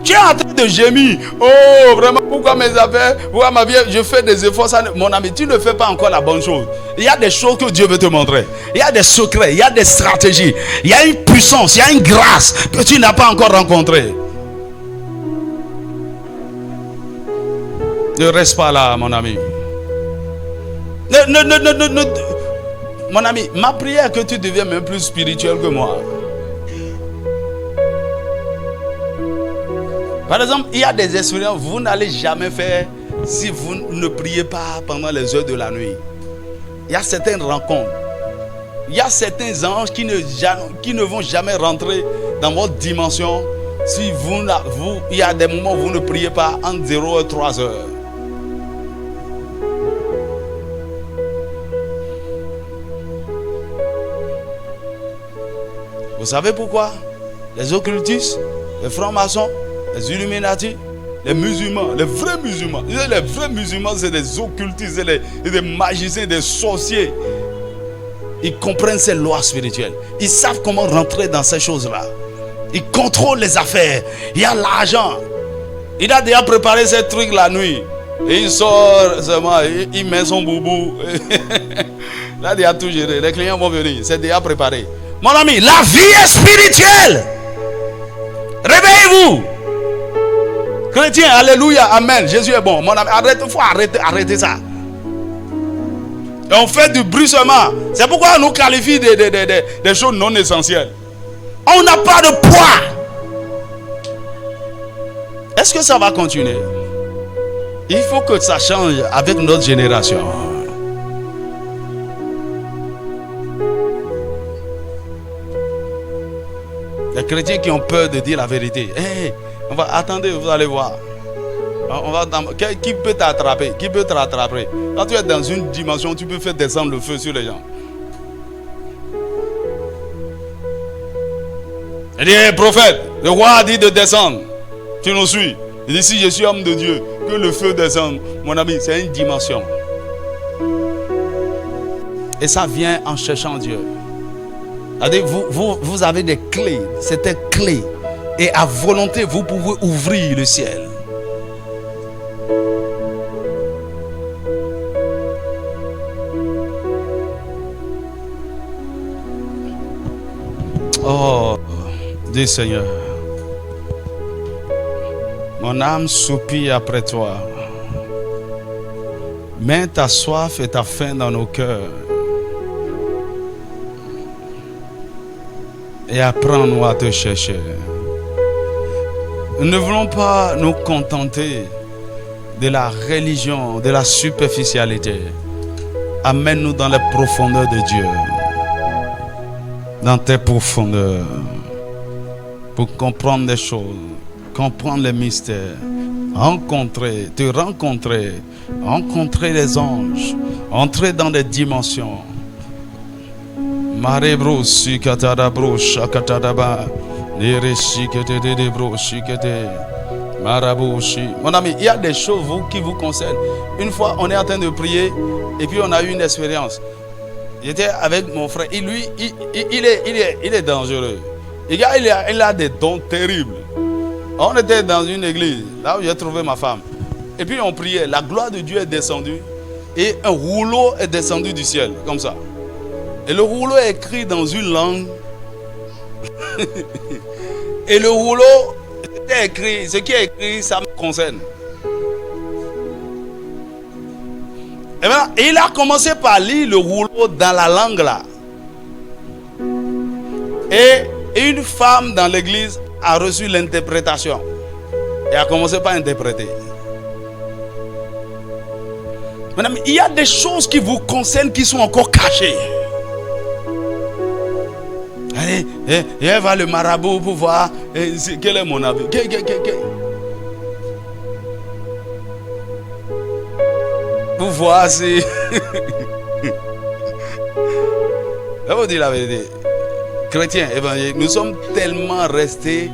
Tu es en train de gémir. Oh, vraiment, pourquoi mes affaires? Pourquoi ma vie? Je fais des efforts. Mon ami, tu ne fais pas encore la bonne chose. Il y a des choses que Dieu veut te montrer. Il y a des secrets, il y a des stratégies. Il y a une puissance, il y a une grâce que tu n'as pas encore rencontrée. Ne reste pas là, mon ami. Mon ami, ma prière est que tu deviennes même plus spirituel que moi. Par exemple, il y a des expériences que vous n'allez jamais faire si vous ne priez pas pendant les heures de la nuit. Il y a certaines rencontres. Il y a certains anges qui ne vont jamais rentrer dans votre dimension si il y a des moments où vous ne priez pas entre 0 et 3 heures. Vous savez pourquoi? Les occultistes, les francs-maçons, les Illuminati, les musulmans, les vrais musulmans. Les vrais musulmans, c'est des occultistes, c'est des magiciens, des sorciers. Ils comprennent ces lois spirituelles. Ils savent comment rentrer dans ces choses-là. Ils contrôlent les affaires. Il y a l'argent. Il a déjà préparé ces trucs la nuit. Et il sort seulement, il met son boubou. Là, il y a tout géré. Les clients vont venir. C'est déjà préparé. Mon ami, la vie est spirituelle. Réveillez-vous. Chrétien, alléluia, amen. Jésus est bon. Mon ami, il faut arrêter ça. Et on fait du bruit seulement. C'est pourquoi on nous qualifie des choses non essentielles. On n'a pas de poids. Est-ce que ça va continuer? Il faut que ça change avec notre génération. Les chrétiens qui ont peur de dire la vérité. Hey, attendez, vous allez voir. Qui peut t'attraper? Qui peut te rattraper? Quand tu es dans une dimension, tu peux faire descendre le feu sur les gens. Il dit, hey, prophète, le roi a dit de descendre. Tu nous suis. Il dit, si je suis homme de Dieu, que le feu descende. Mon ami, c'est une dimension. Et ça vient en cherchant Dieu. C'est-à-dire, vous avez des clés. C'est une clé. Et à volonté, vous pouvez ouvrir le ciel. Oh, dis Seigneur, mon âme soupire après toi. Mets ta soif et ta faim dans nos cœurs. Et apprends-nous à te chercher. Nous ne voulons pas nous contenter de la religion, de la superficialité. Amène-nous dans les profondeurs de Dieu. Dans tes profondeurs. Pour comprendre les choses. Comprendre les mystères. Te rencontrer. Rencontrer les anges. Entrer dans des dimensions. Marebro sikatadabro shakatadaba neresiketedebro shikete maraboshi. Mon ami, il y a des choses qui vous concernent. Une fois, on est en train de prier et puis on a eu une expérience. J'étais avec mon frère. Et lui, il est dangereux. Il a des dons terribles. On était dans une église, là où j'ai trouvé ma femme. Et puis on priait. La gloire de Dieu est descendue et un rouleau est descendu du ciel, comme ça. Et le rouleau est écrit dans une langue. Et le rouleau est écrit, ce qui est écrit, ça me concerne. Et bien, il a commencé par lire le rouleau dans la langue là. Et une femme dans l'église a reçu l'interprétation. Et a commencé par interpréter. Madame, il y a des choses qui vous concernent qui sont encore cachées. Allez, elle va le marabout pour voir quel est mon avis. Pour voir si... Je vous dis la vérité. Chrétiens, évangéliques, nous sommes tellement restés...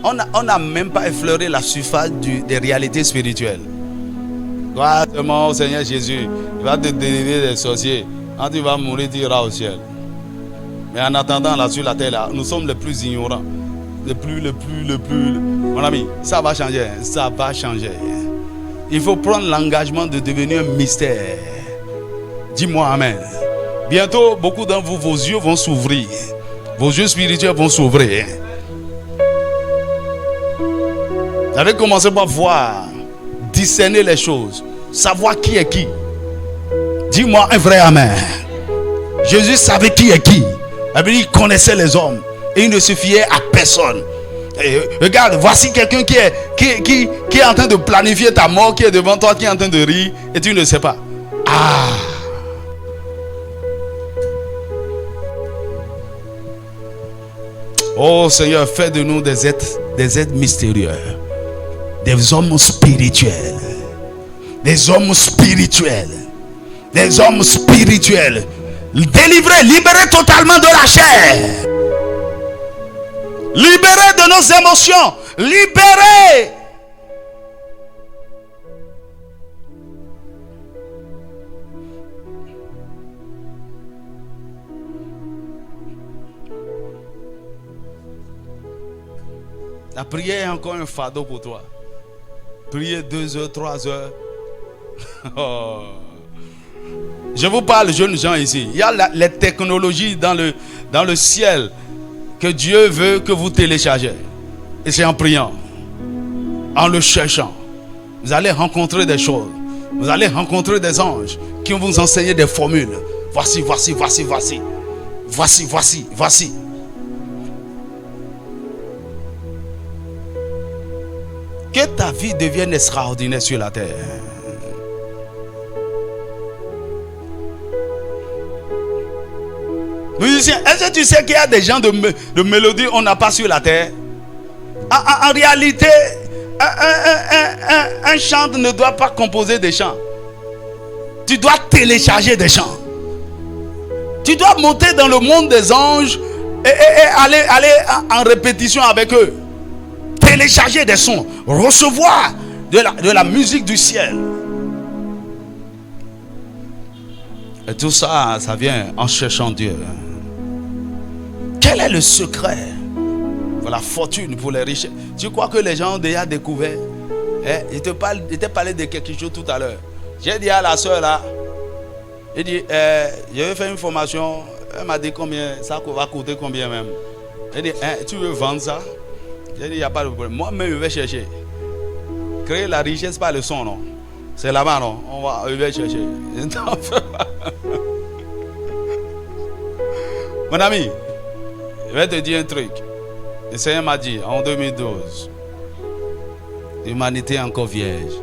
On n'a même pas effleuré la surface des réalités spirituelles. Gloire au Seigneur Jésus. Il va te délivrer des sorciers. Quand tu vas mourir, tu iras au ciel. Mais en attendant, là sur la terre, là, nous sommes les plus ignorants. Les plus. Mon ami, ça va changer. Ça va changer. Il faut prendre l'engagement de devenir un mystère. Dis-moi amen. Bientôt, beaucoup d'entre vous, vos yeux vont s'ouvrir. Vos yeux spirituels vont s'ouvrir. Vous allez commencer par voir, discerner les choses, savoir qui est qui. Dis-moi un vrai amen. Jésus savait qui est qui. Il connaissait les hommes et il ne se fiait à personne. Et regarde, voici quelqu'un qui est en train de planifier ta mort, qui est devant toi, qui est en train de rire et tu ne sais pas. Ah! Oh Seigneur, fais de nous des êtres mystérieux, des hommes spirituels, des hommes spirituels, des hommes spirituels. Délivrés, libérés totalement de la chair. Libérés de nos émotions. Libérés. La prière est encore un fardeau pour toi. Prier 2 heures, 3 heures. Oh. Je vous parle, jeunes gens ici. Il y a les technologies dans le ciel que Dieu veut que vous téléchargez. Et c'est en priant, en le cherchant. Vous allez rencontrer des choses. Vous allez rencontrer des anges qui vont vous enseigner des formules. Voici, voici, voici, voici. Voici, voici, voici. Que ta vie devienne extraordinaire sur la terre. Musicien, est-ce que tu sais qu'il y a des gens de mélodie on n'a pas sur la terre? En réalité, un chanteur ne doit pas composer des chants. Tu dois télécharger des chants. Tu dois monter dans le monde des anges et aller en répétition avec eux. Télécharger des sons, recevoir de la musique du ciel. Et tout ça, ça vient en cherchant Dieu. Quel est le secret pour la fortune, pour les richesses? Tu crois que les gens ont déjà découvert? Il te parlait de quelque chose tout à l'heure. J'ai dit à la soeur là, il dit, je vais faire une formation. Elle m'a dit combien, ça va coûter combien même. Elle dit, tu veux vendre ça? J'ai dit, il n'y a pas de problème. Moi-même, je vais chercher. Créer la richesse par le son, non? C'est là-bas, non? Je vais chercher. Mon ami, je vais te dire un truc. Le Seigneur m'a dit en 2012, l'humanité est encore vierge.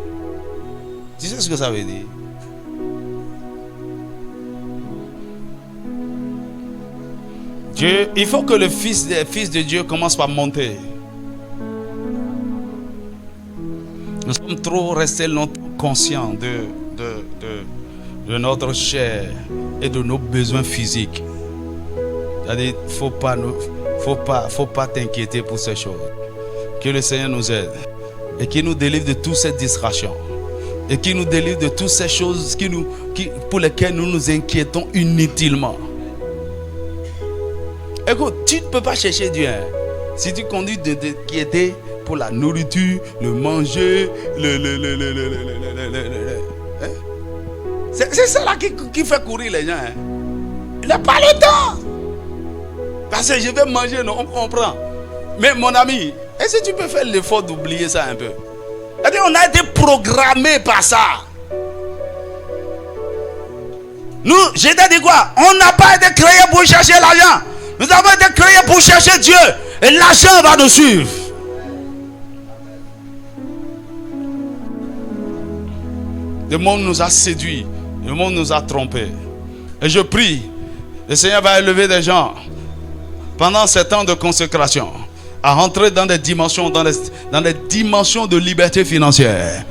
Tu sais ce que ça veut dire? Dieu, il faut que le fils de Dieu commence par monter. Nous sommes trop restés longtemps conscients de notre chair et de nos besoins physiques. C'est-à-dire, faut pas t'inquiéter pour ces choses. Que le Seigneur nous aide et qu'il nous délivre de toutes ces distractions et qu'il nous délivre de toutes ces choses pour lesquelles nous nous inquiétons inutilement. Écoute, tu ne peux pas chercher Dieu si tu conduis de t'inquiéter pour la nourriture, le manger, c'est ça là qui fait courir les gens. Il n'a pas le temps. Parce que je vais manger, non, on comprend. Mais mon ami, est-ce que tu peux faire l'effort d'oublier ça un peu? C'est-à-dire, on a été programmé par ça. Nous, j'ai dit quoi? On n'a pas été créé pour chercher l'argent. Nous avons été créés pour chercher Dieu. Et l'argent va nous suivre. Le monde nous a séduits. Le monde nous a trompés. Et je prie, le Seigneur va élever des gens pendant ces temps de consécration à rentrer dans des dimensions, dans des dimensions de liberté financière.